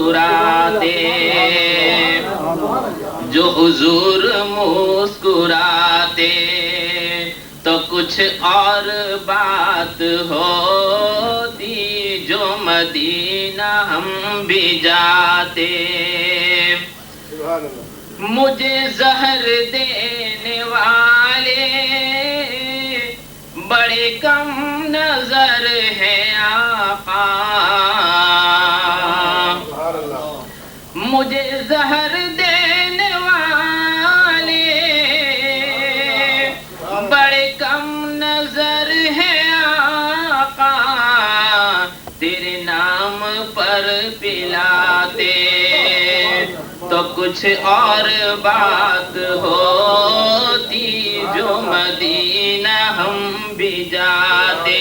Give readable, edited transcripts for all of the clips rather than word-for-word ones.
مسکراتے، جو حضور مسکراتے تو کچھ اور بات ہوتی، جو مدینہ ہم بھی جاتے۔ مجھے زہر دینے والے بڑے کم نظر ہیں آقا، مجھے زہر دینے والے بڑے کم نظر ہیں آقا، تیرے نام پر پلاتے تو کچھ اور بات ہوتی، جو مدینہ ہم بھی جاتے۔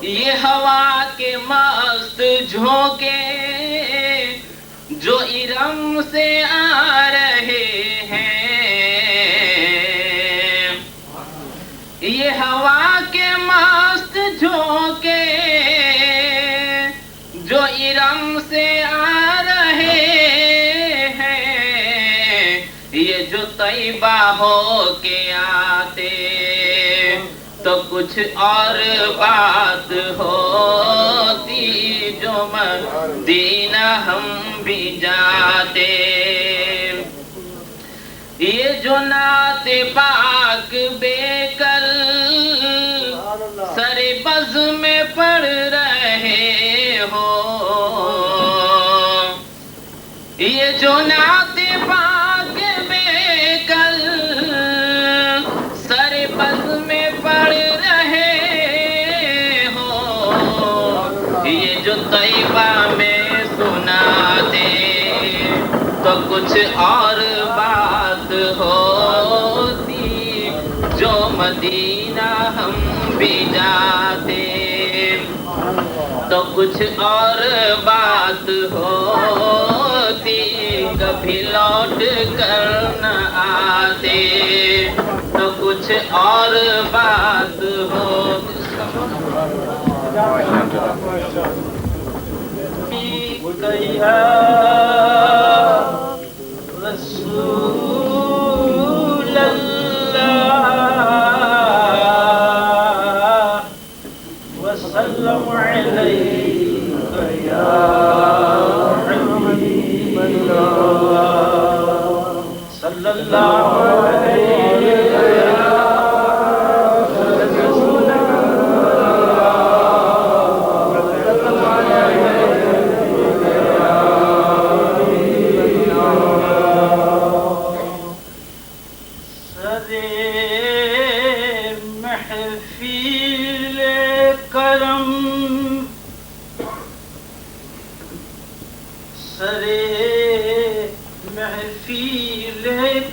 یہ ہوا کے مست جھونکے جو ارم سے آ رہے ہیں، یہ ہوا کے مست جھونکے جو ارم سے آ رہے ہیں، یہ جو طیبہ ہو کے آتے تو کچھ اور بات ہوتی، جو مدینہ ہم بھی جاتے۔ یہ جو نعت پاک بے کل سر بز میں پڑھ رہے ہو، یہ جو نعت پاک بے کل سر بز میں پڑھ رہے ہو، یہ جو طیبہ میں سناتے تو کچھ اور بات ہوتی، جو مدینہ ہم بھی جاتے تو کچھ اور بات ہوتی، کبھی لوٹ کر نہ آتے تو کچھ اور بات ہوتی۔ رسول اللہ وسلم علیک یا حبیب اللہ صلی اللہ علیہ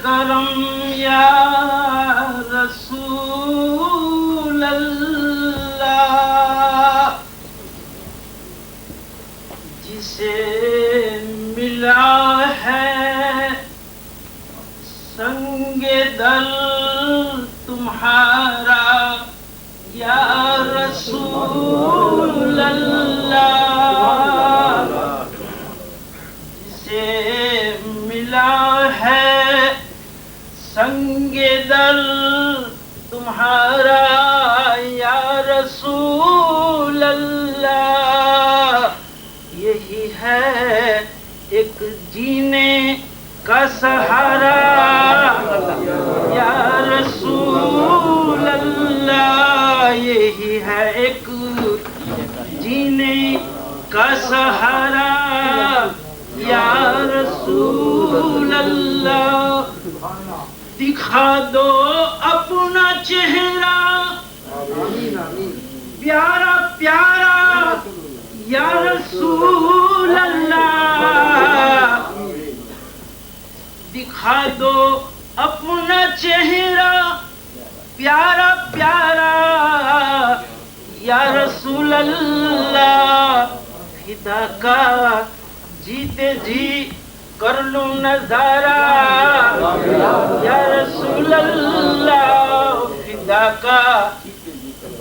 کرم یا رسول اللہ، جسے ملا ہے سنگ دل تمہارا یا رسول اللہ، جسے ملا ہے سنگ دل تمہارا یا رسول اللہ، یہی ہے ایک جینے کا سہارا یا رسول اللہ، یہی ہے ایک جینے کا سہارا یا رسول اللہ، دکھا دو اپنا چہرہ پیارا پیارا یا رسول اللہ، دکھا دو اپنا چہرہ پیارا پیارا یا رسول اللہ، فدا کا جیتے جی کر لوں نظارہ یا رسول اللہ، فدا کا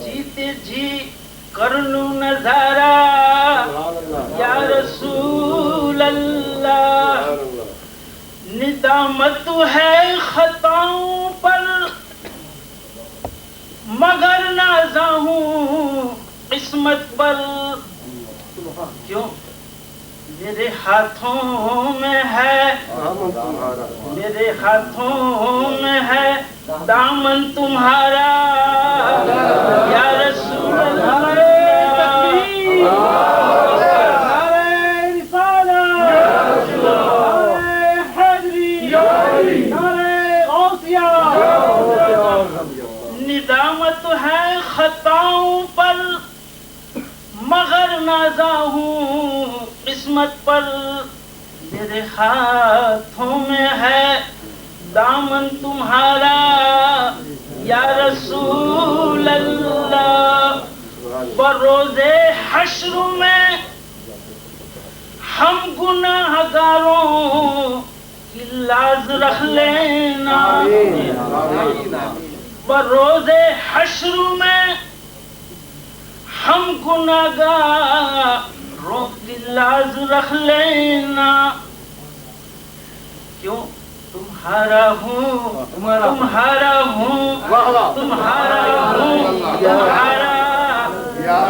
جیتے جی کر لوں نظارہ یا رسول اللہ. ندامت ہے خطاؤں پر مگر نازا ہوں قسمت پر. کیوں؟ میرے ہاتھوں میں ہے، میرے ہاتھوں میں ہے دامن تمہارا یا رسول اللہ. ندامت ہے خطاؤں پر مگر نازا ہوں قسمت پر. میرے ہاتھوں میں ہے دامن تمہارا یا رسول اللہ. بروز حشر میں ہم گناہ گاروں کی لاز رکھ لینا. بروز حشر میں ہم گناہ گاروں کی لاز رکھ لینا. کیوں؟ تمہارا ہوں، تمہارا ہوں، تمہارا ہوں، تمہارا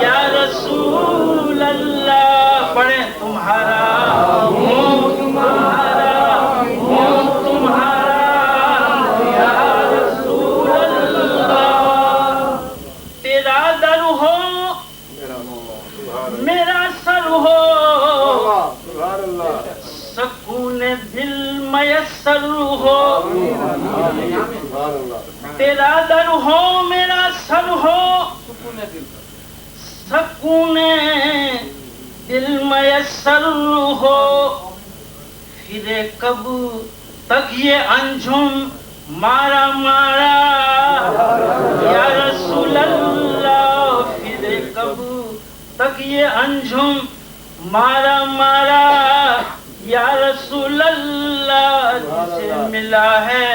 یا رسول اللہ. پڑھیں تمہارا ہوں، تمہارا ہوں، تمہارا یا رسول اللہ. تیرا در ہو میرا سر ہو، سکون دل میسر ہو. تیرا در ہو میرا سر ہو، سکون دل میسر ہو. پھرے کب تک یہ انجم مارا مارا یا رسول اللہ. پھرے کب تک یہ انجم مارا مارا یا رسول اللہ. جسے ملا ہے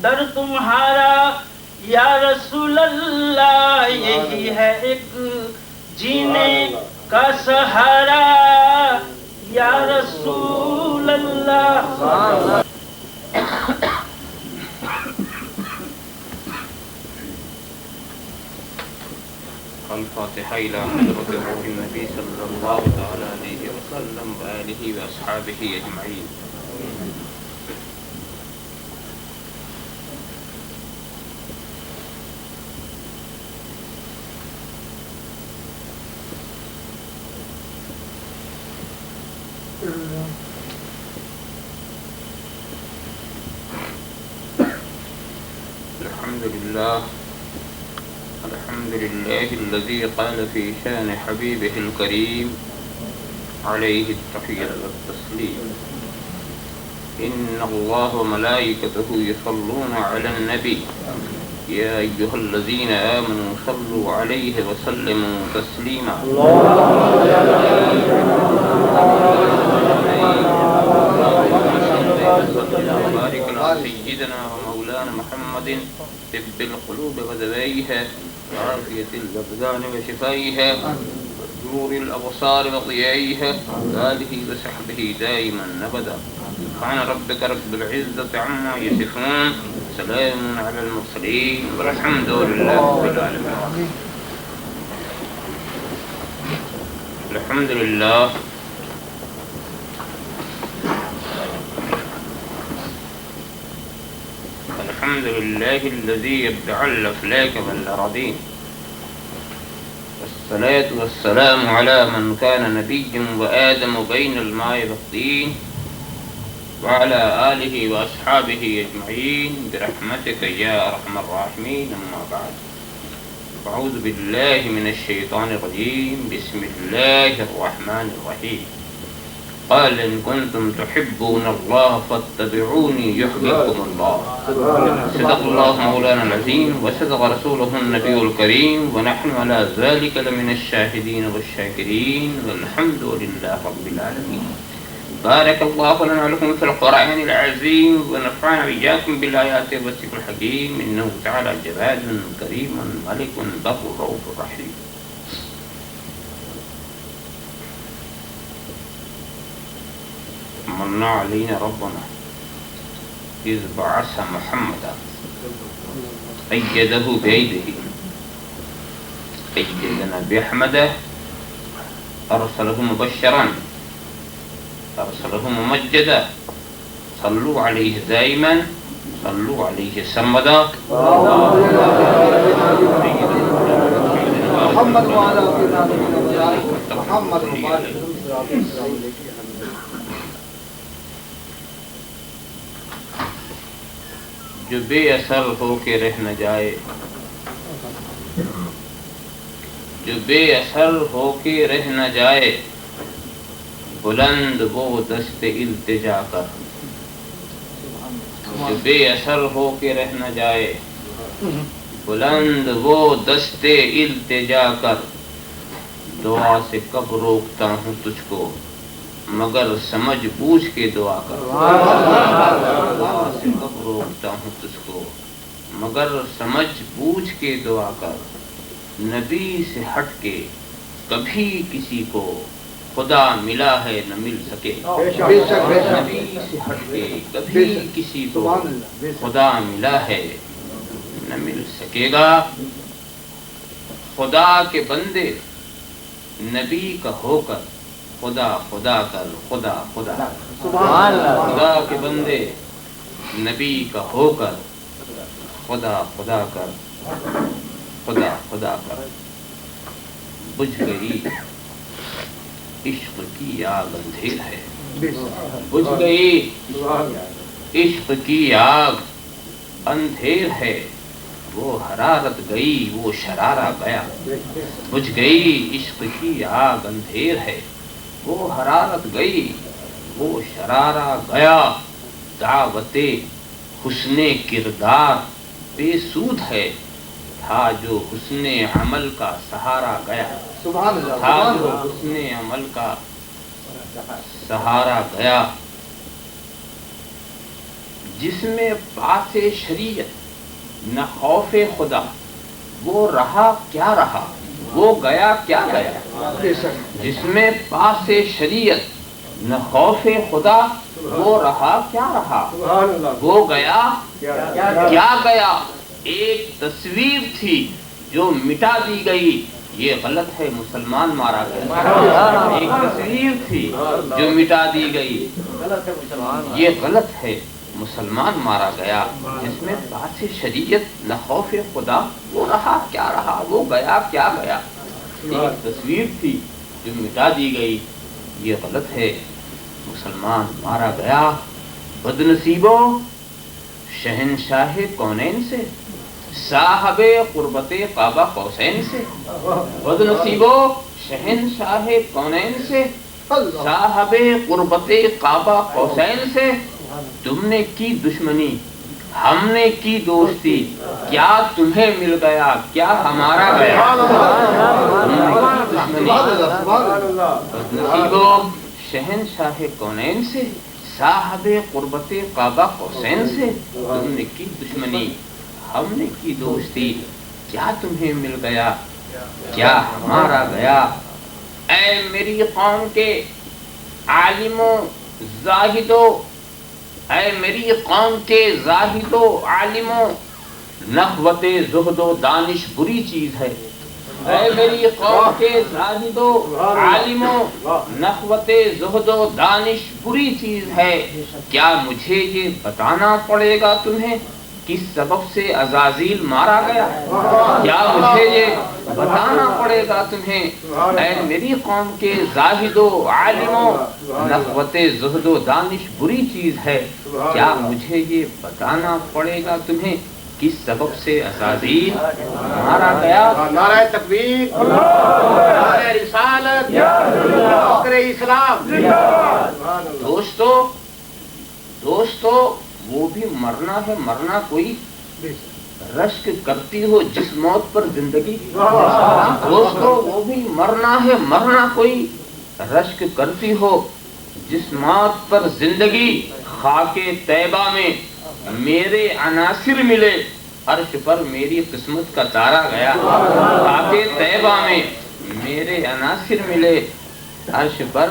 در تمہارا یا رسول اللہ، یہی ہے ایک جینے کا سہارا یا رسول اللہ. الفاتحة إلى حضرة روح النبي صلى الله تعالى عليه وسلم وآله وأصحابه أجمعين. الحمد لله الذي قال في شان حبيبه الكريم عليه التحية والتسليم: إن الله وملائكته يصلون على النبي يا أيها الذين آمنوا صلوا عليه وسلموا تسليما. بارك على سيدنا ومولانا محمد طب القلوب ودوائها وعافية الأبدان وشفائها ونور الأبصار وضيائها وآله وصحبه دائما أبدا. سبحان ربك رب العزة عما يصفون، سلام على المرسلين والحمد لله رب العالمين. الحمد لله الحمد لله الذي يبدع الأفلاك والأراضين، والصلاة والسلام على من كان نبيا وآدم بين الماء والطين وعلى آله وأصحابه أجمعين برحمتك يا أرحم الراحمين. أما بعد، أعوذ بالله من الشيطان الرجيم. بسم الله الرحمن الرحيم. قال إن كنتم تحبون الله فاتبعوني يحببكم الله. صدق الله مولانا العظيم وصدق رسوله النبي الكريم، ونحن على ذلك لمن الشاهدين والشاكرين، والحمد لله رب العالمين. بارك الله لنا ولكم في القرآن العظيم، ونفعنا وإياكم بالآيات والذكر الحكيم، إنه تعالى جواد كريم ملك بر رؤوف رحيم. من علينا ربنا إذ بعث محمدا أيده بأيده أيدنا بأحمده أرسله مبشرا أرسله ممجدا صلوا عليه دائما صلوا عليه سرمدا محمد وعلى محمد جو بے اثر ہو کے رہ نہ جائے، جو بے اثر ہو کے رہ نہ جائے، بلند وہ دست التجا کر، جو بے اثر ہو کے رہ نہ جائے، بلند وہ دست التجا کر، دعا سے کب روکتا ہوں تجھ کو مگر سمجھ بوجھ کے دعا کر، دعا سے کب روکتا ہوں تجھ کو مگر سمجھ بوجھ کے دعا کر، نبی سے ہٹ کے کبھی کسی کو خدا ملا ہے نہ مل سکے، نبی سے ہٹ کے کبھی کسی کو خدا ملا ہے نہ مل سکے گا، خدا کے بندے نبی کا ہو کر خدا خدا کر، خدا خدا خدا کے بندے نبی کا ہو کر خدا خدا کر، خدا خدا کر، بجھ گئی عشق کی آگ اندھیر ہے، بجھ گئی عشق کی آگ اندھیر ہے، وہ حرارت گئی وہ شرارہ گیا، بجھ گئی عشق کی آگ اندھیر ہے، وہ حرارت گئی وہ شرارہ گیا، دعوت حسن کردار بے سود ہے، تھا جو حسن عمل کا سہارا گیا، تھا جو حسن عمل کا سہارا گیا، جس میں پاس شریعت نہ خوف خدا، وہ رہا کیا رہا وہ گیا کیا گیا، جس میں پاس شریعت نہ خوف خدا، وہ رہا کیا رہا وہ گیا کیا گیا، ایک تصویر تھی جو مٹا دی گئی، یہ غلط ہے مسلمان مارا گیا، ایک تصویر تھی جو مٹا دی گئی، یہ غلط ہے مسلمان مارا گیا، جس میں پاس شریعت نہ خوف خدا، وہ رہا کیا رہا وہ گیا کیا گیا، ایک تصویر تھی جو مٹا دی گئی، یہ غلط ہے مسلمان مارا گیا، بد نصیبوں شہنشاہ کونین سے، صاحب قربت قاب قوسین سے، بد نصیبوں شہنشاہ کونین سے، صاحب قربت قاب قوسین سے، تم نے کی دشمنی ہم نے کی دوستی، کیا تمہیں مل گیا کیا ہمارا گیا، تم نے کی دشمنی نصیبو شہنشاہ کونین سے، صاحب قربت قاب قوسین سے، تم نے کی دشمنی ہم نے کی دوستی، کیا تمہیں مل گیا کیا ہمارا گیا، اے میری قوم کے عالموں زاہدوں، اے میری قوم کے زاہد و عالموں، نخوت زہد و دانش بری چیز ہے، اے میری قوم کے زاہد و عالموں، نخوت زہد و دانش بری چیز ہے، کیا مجھے یہ بتانا پڑے گا تمہیں کس سبب سے عزازیل مارا گیا، کیا مجھے یہ بتانا پڑے گا تمہیں اے میری قوم کے زاہد و عالموں، نخوت زہد و دانش بری چیز ہے، کیا مجھے یہ بتانا پڑے گا تمہیں کس سبب سے عزازیل مارا گیا، نعرہ تکبیر، نعرہ رسالت، فخر اسلام، دوستو وہ بھی مرنا ہے، مرنا کوئی رشک کرتی ہو جس موت پر زندگی، دوستو وہ بھی مرنا ہے، مرنا کوئی رشک کرتی ہو جس موت پر زندگی، خاک طیبہ میں میرے عناصر ملے، عرش پر میری قسمت کا تارا گیا، خاک طیبہ میں میرے عناصر ملے، عرش پر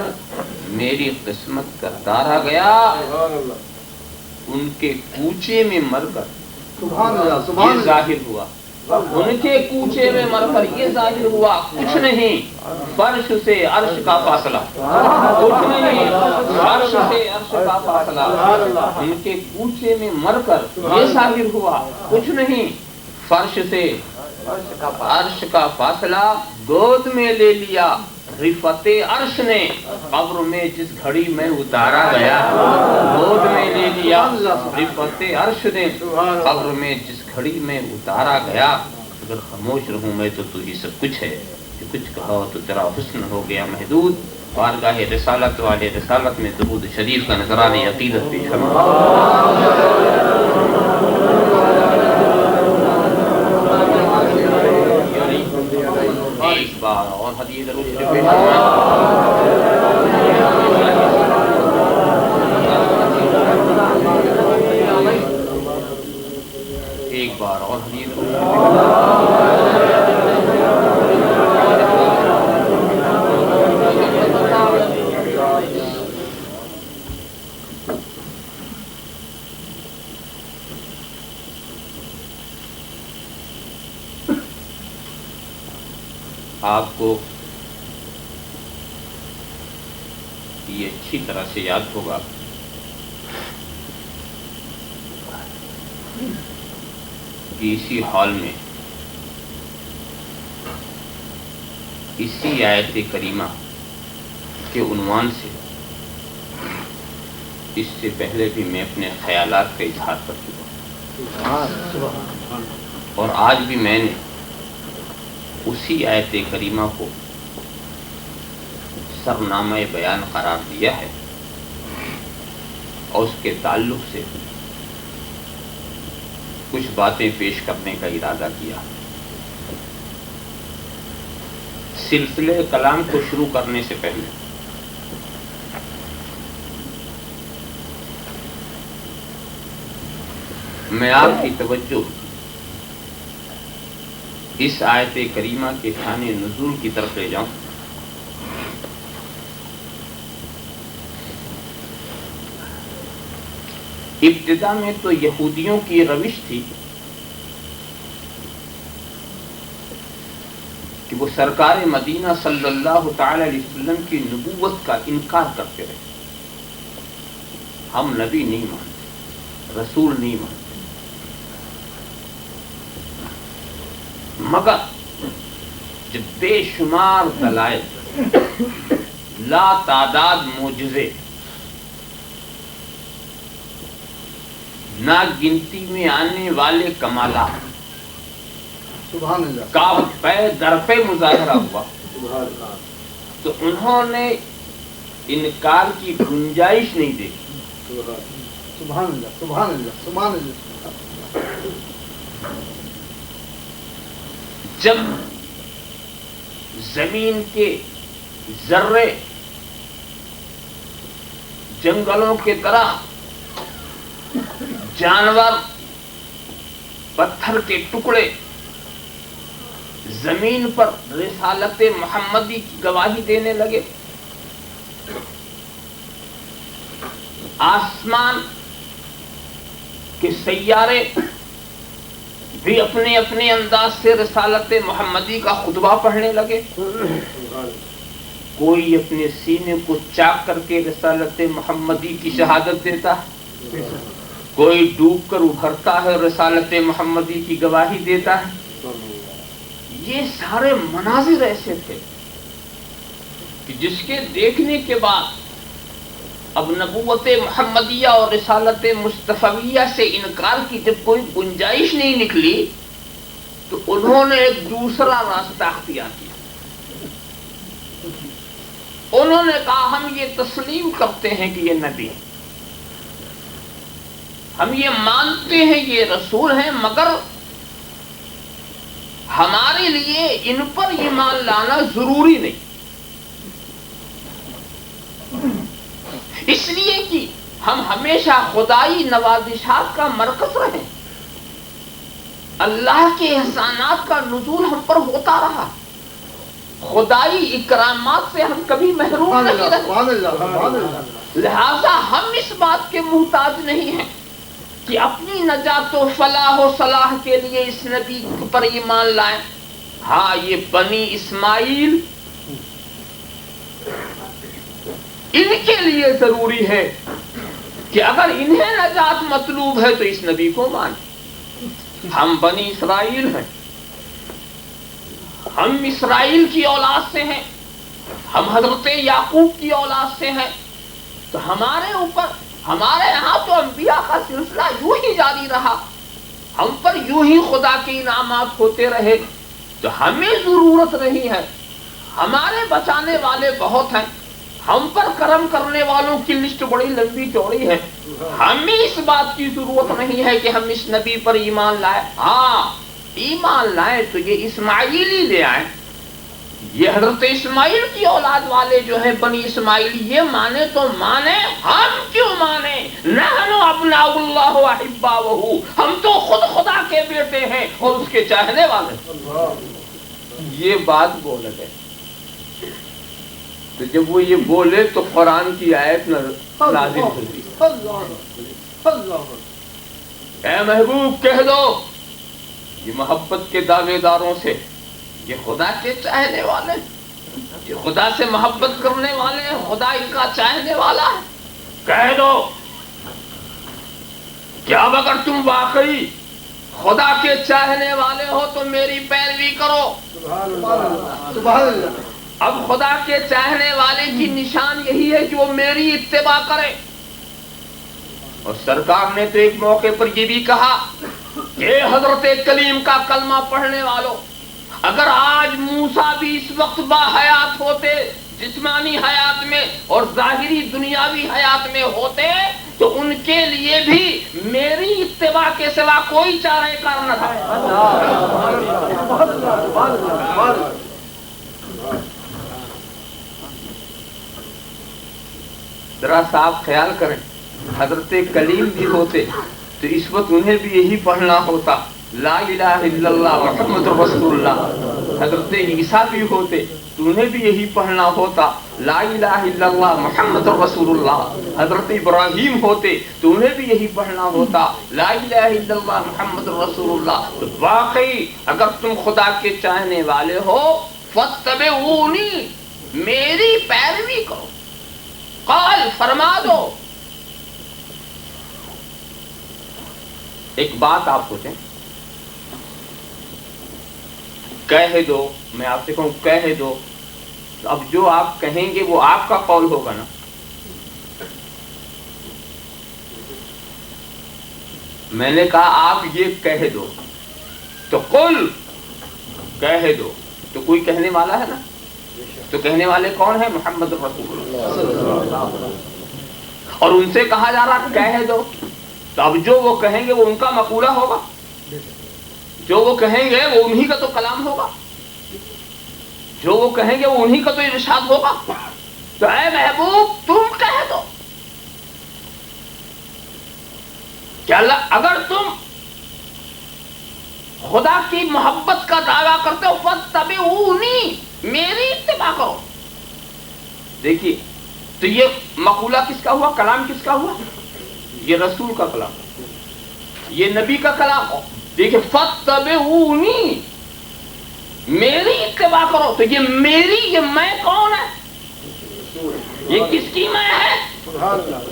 میری قسمت کا تارا گیا، ان کے کوچے میں مر کر یہ ظاہر ہوا، ان کے کوچے میں مر کر یہ ظاہر ہوا، کچھ نہیں فرش سے عرش کا فاصلہ، کچھ نہیں فرش سے عرش کا فاصلہ، ان کے کوچے میں مر کر یہ ظاہر ہوا، کچھ نہیں فرش سے عرش کا فاصلہ، گود میں لے لیا رفت عرش نے، قبر میں جس گھڑی میں اتارا گیا، گود میں لے لیا رفت عرش نے، قبر میں جس گھڑی میں اتارا گیا، اگر خاموش رہوں میں تو ہی سب کچھ ہے، جو کچھ کہا ہو تو تیرا حسن ہو گیا محدود، بارگاہ رسالت والے رسالت میں درود شریف کا نذرانہ عقیدت پیش فرما۔ ایک بار اور حدیث درود شریف پیش ایک بار اور حدیث درود آپ کو یہ اچھی طرح سے یاد ہوگا کہ اسی ہال میں اسی آیت کریمہ کے عنوان سے اس سے پہلے بھی میں اپنے خیالات کا اظہار کر چکا ہوں، اور آج بھی میں نے اسی آیت کریمہ کو سرنامہ بیان قرار دیا ہے، اور اس کے تعلق سے کچھ باتیں پیش کرنے کا ارادہ کیا۔ سلسلے کلام کو شروع کرنے سے پہلے میں آپ کی توجہ اس آیت کریمہ کے شان نزول کی طرف لے جاؤں۔ ابتدا میں تو یہودیوں کی روش تھی کہ وہ سرکار مدینہ صلی اللہ تعالی علیہ وسلم کی نبوت کا انکار کرتے رہے، ہم نبی نہیں مانتے، رسول نہیں مانتے، مگر جب بے شمار دلائل، لا تعداد معجزے، نہ گنتی میں آنے والے کمالات سبحان اللہ کا پے در پہ مظاہرہ ہوا، تو انہوں نے انکار کی گنجائش نہیں دیکھی۔ سبحان اللہ سبحان اللہ سبحان اللہ۔ جب زمین کے ذرے جنگلوں کے طرح، جانور پتھر کے ٹکڑے زمین پر رسالت محمدی کی گواہی دینے لگے، آسمان کے سیارے بھی اپنے اپنے انداز سے رسالت محمدی کا خطبہ پڑھنے لگے، کوئی اپنے سینے کو چاک کر کے رسالت محمدی کی شہادت دیتا ہے، کوئی ڈوب کر ابھرتا ہے رسالت محمدی کی گواہی دیتا ہے۔ یہ سارے مناظر ایسے تھے کہ جس کے دیکھنے کے بعد اب نبوت محمدیہ اور رسالت مصطفیہ سے انکار کی جب کوئی گنجائش نہیں نکلی، تو انہوں نے ایک دوسرا راستہ اختیار کیا۔ انہوں نے کہا ہم یہ تسلیم کرتے ہیں کہ یہ نبی ہے، ہم یہ مانتے ہیں یہ رسول ہیں، مگر ہمارے لیے ان پر ایمان لانا ضروری نہیں، اس لیے کہ ہم ہمیشہ خدائی نوازشات کا مرکز رہے، اللہ کے احسانات کا نزول ہم پر ہوتا رہا، خدائی اکرامات سے ہم کبھی محروم سبحان نہیں اللہ رہے، سبحان اللہ سبحان اللہ لہذا ہم اس بات کے محتاج نہیں ہیں کہ اپنی نجات و فلاح و صلاح کے لیے اس نبی پر ایمان لائیں۔ ہاں، یہ بنی اسماعیل ان کے لیے ضروری ہے کہ اگر انہیں نجات مطلوب ہے تو اس نبی کو مانیں۔ ہم بنی اسرائیل ہیں، ہم اسرائیل کی اولاد سے ہیں، ہم حضرت یعقوب کی اولاد سے ہیں، تو ہمارے اوپر، ہمارے یہاں تو انبیاء کا سلسلہ یوں ہی جاری رہا، ہم پر یوں ہی خدا کے انعامات ہوتے رہے، تو ہمیں ضرورت نہیں ہے، ہمارے بچانے والے بہت ہیں، ہم پر کرم کرنے والوں کی لسٹ بڑی لمبی چوڑی ہے، ہمیں اس بات کی ضرورت نہیں ہے کہ ہم اس نبی پر ایمان لائیں۔ ہاں، ایمان لائیں تو یہ اسماعیلی لے آئیں، یہ حضرت اسماعیل کی اولاد والے جو ہیں بنی اسماعیل، یہ مانے تو مانے، ہم کیوں مانے؟ نحن ابناء اللہ و احباؤہ، ہم تو خود خدا کے بیٹے ہیں اور اس کے چاہنے والے۔ یہ بات بول گئے، تو جب وہ یہ بولے تو قرآن کی آیت نازل ہوئی، اے محبوب کہہ دو یہ محبت کے دعوے داروں سے، یہ خدا کے چاہنے والے، یہ خدا سے محبت کرنے والے ہیں، خدا ان کا چاہنے والا ہے، کہہ دو کہ اب اگر تم واقعی خدا کے چاہنے والے ہو تو میری پیروی کرو۔ سبحان اللہ۔ اب خدا کے چاہنے والے کی نشان یہی ہے کہ وہ میری اتباع کرے، اور سرکار نے تو ایک موقع پر یہ بھی کہا کہ حضرت کلیم کا کلمہ پڑھنے والوں، اگر آج موسیٰ بھی اس وقت با حیات ہوتے، جسمانی حیات میں اور ظاہری دنیاوی حیات میں ہوتے، تو ان کے لیے بھی میری اتباع کے سوا کوئی چارہ کار نہ تھا۔ ذرا صاحب خیال کریں، حضرت کلیم بھی ہوتے تو اس وقت انہیں بھی یہی پڑھنا ہوتا، لا الہ الا اللہ محمد رسول اللہ۔ حضرت عیسیٰ بھی ہوتے تو انہیں بھی یہی پڑھنا ہوتا، لا الہ الا اللہ محمد رسول اللہ۔ حضرت ابراہیم ہوتے تو انہیں بھی یہی پڑھنا ہوتا، لا الہ الا اللہ محمد رسول اللہ۔ تو واقعی اگر تم خدا کے چاہنے والے ہو فاتبعونی، میری پیروی کرو۔ قال، فرما دو۔ ایک بات آپ سوچیں، کہہ دو، میں آپ سے کہوں کہہ دو، تو اب جو آپ کہیں گے وہ آپ کا قول ہوگا نا۔ میں نے کہا آپ یہ کہہ دو، تو قل، کہہ دو، تو کوئی کہنے والا ہے نا، تو کہنے والے کون ہیں؟ محمد رسول اللہ۔ اور ان سے کہا جا رہا کہہ دو، تو اب جو وہ کہیں گے وہ ان کا مقولہ ہوگا، جو وہ کہیں گے وہ انہی کا تو کلام ہوگا، جو وہ کہیں گے وہ انہی کا تو ارشاد ہوگا۔ تو اے محبوب تم کہہ دو کہ اللہ، اگر تم خدا کی محبت کا دعویٰ کرتے ہو فاتبعونی، میری اتباع کرو۔ دیکھیے، تو یہ مقولہ کس کا ہوا؟ کلام کس کا ہوا؟ یہ رسول کا کلام، یہ نبی کا کلام۔ دیکھیں، فاتبعونی، میری اتباع کرو، تو یہ میری، یہ میں کون ہے؟ یہ کس کی میں ہے؟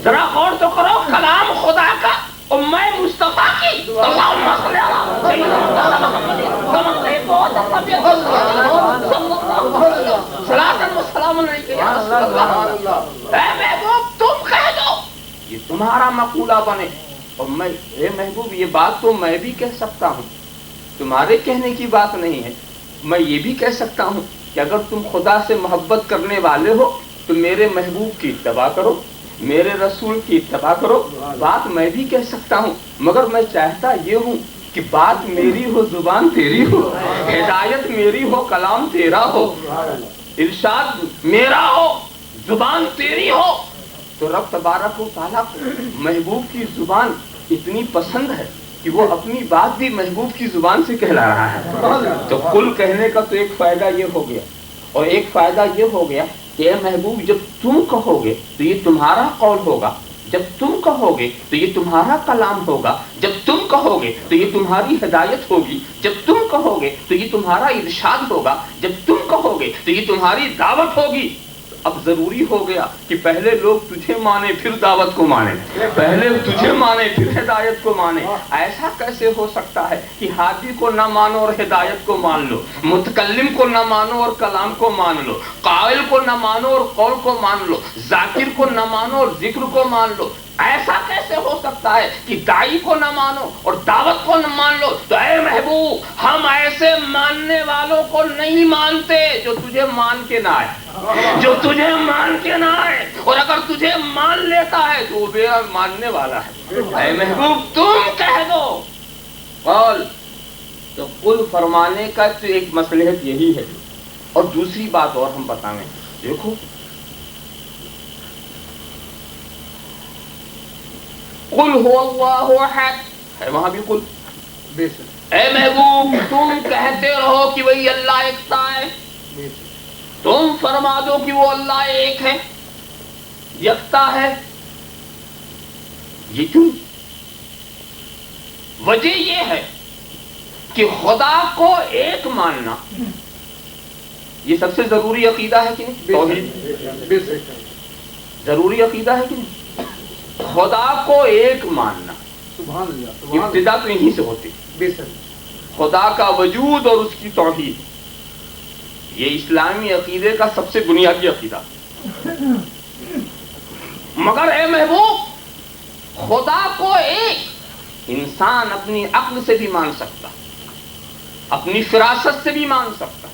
ذرا غور تو کرو، کلام خدا کا اور میں مصطفیٰ کی۔ اللہم صل علی سیدنا محمد صلاۃ و سلام علیک یا رسول اللہ۔ اے محبوب تم کہہ دو، یہ تمہارا مقولہ بنے۔ اور میں، اے محبوب یہ بات تو میں بھی کہہ سکتا ہوں، تمہارے کہنے کی بات نہیں ہے۔ میں یہ بھی کہہ سکتا ہوں کہ اگر تم خدا سے محبت کرنے والے ہو تو میرے محبوب کی اتباع کرو، میرے رسول کی اتباع کرو۔ بات میں بھی کہہ سکتا ہوں، مگر میں چاہتا یہ ہوں کہ بات میری ہو، زبان تیری ہو، ہدایت میری ہو، کلام تیرا ہو، ارشاد میرا ہو، زبان تیری ہو۔ تو رب تبارک و تعالیٰ کو محبوب کی زبان اتنی پسند ہے کہ وہ اپنی بات بھی محبوب کی زبان سے کہلا رہا ہے۔ تو قل کہنے کا تو ایک فائدہ یہ ہو گیا، اور ایک فائدہ یہ ہو گیا کہ اے محبوب جب تم کہو گے تو یہ تمہارا قول ہوگا، جب تم کہو گے تو یہ تمہارا کلام ہوگا، جب تم کہو گے تو یہ تمہاری ہدایت ہوگی، جب تم کہو گے تو یہ تمہارا ارشاد ہوگا، جب تم کہو گے تو یہ تمہاری دعوت ہوگی۔ اب ضروری ہو گیا کہ پہلے لوگ تجھے مانے پھر دعوت کو مانے، پہلے تجھے مانے پھر ہدایت کو مانے۔ ایسا کیسے ہو سکتا ہے کہ ہادی کو نہ مانو اور ہدایت کو مان لو، متکلم کو نہ مانو اور کلام کو مان لو، قائل کو نہ مانو اور قول کو مان لو، ذاکر کو نہ مانو اور ذکر کو مان لو؟ ایسا کیسے ہو سکتا ہے کہ داعی کو نہ مانو اور دعوت کو نہ مان لو؟ تو اے محبوب ہم ایسے ماننے والوں کو نہیں مانتے جو تجھے مان کے نہ آئے، جو تجھے مان کے نہ آئے، اور اگر تجھے مان لیتا ہے تو وہ میرا ماننے والا ہے۔ اے محبوب تم کہہ دو قول، تو قل فرمانے کا تو ایک مصلحت یہی ہے۔ اور دوسری بات اور ہم بتائیں، دیکھو قل هو اللہ احد ہے، وہاں بھی قل۔ اے محبوب تم کہتے رہو کہ وہی اللہ یکتا ہے، تم فرما دو کہ وہ اللہ ایک ہے، یکتا ہے۔ یہ کیوں؟ وجہ یہ ہے کہ خدا کو ایک ماننا یہ سب سے ضروری عقیدہ ہے کہ نہیں؟ توحید ضروری عقیدہ ہے کہ نہیں؟ خدا کو ایک ماننا، ابتدا تو یہیں سے ہوتی، خدا کا وجود اور اس کی توحید، یہ اسلامی عقیدے کا سب سے بنیادی عقیدہ۔ مگر اے محبوب خدا کو ایک انسان اپنی عقل سے بھی مان سکتا، اپنی فراست سے بھی مان سکتا،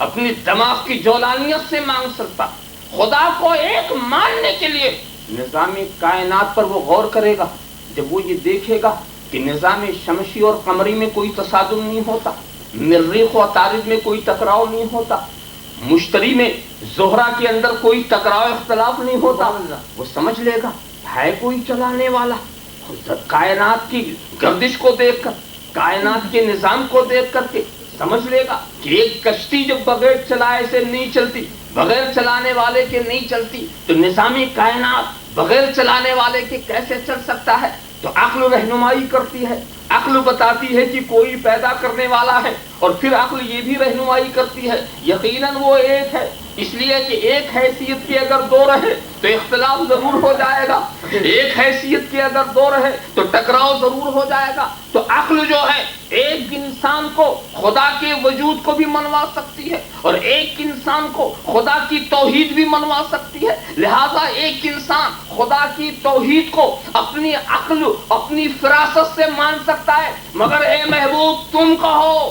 اپنی دماغ کی جولانیت سے مان سکتا۔ خدا کو ایک ماننے کے لیے نظام کائنات پر وہ غور کرے گا، جب وہ یہ دیکھے گا کہ نظام شمسی اور قمری میں کوئی تصادم نہیں ہوتا، مریخ و عطارد میں کوئی ٹکراؤ نہیں ہوتا، مشتری میں زہرہ کے اندر کوئی ٹکراؤ اختلاف نہیں ہوتا، وہ سمجھ لے گا ہے کوئی چلانے والا۔ کائنات کی گردش کو دیکھ کر، کائنات کے نظام کو دیکھ کر کے سمجھ لے گا کہ ایک کشتی جو بغیر چلائے سے نہیں چلتی، بغیر چلانے والے کے نہیں چلتی، تو نظامی کائنات بغیر چلانے والے کے کیسے چل سکتا ہے؟ تو عقل رہنمائی کرتی ہے، عقل بتاتی ہے کہ کوئی پیدا کرنے والا ہے، اور پھر عقل یہ بھی رہنمائی کرتی ہے یقیناً وہ ایک ہے، اس لیے کہ ایک حیثیت کے اگر دو رہے تو اختلاف ضرور ہو جائے گا، ایک حیثیت کے اگر دو رہے تو ٹکراؤ ضرور ہو جائے گا۔ تو عقل جو ہے ایک انسان کو خدا کے وجود کو بھی منوا سکتی ہے، اور ایک انسان کو خدا کی توحید بھی منوا سکتی ہے۔ لہذا ایک انسان خدا کی توحید کو اپنی عقل، اپنی فراست سے مان سکتا ہے، مگر اے محبوب تم کہو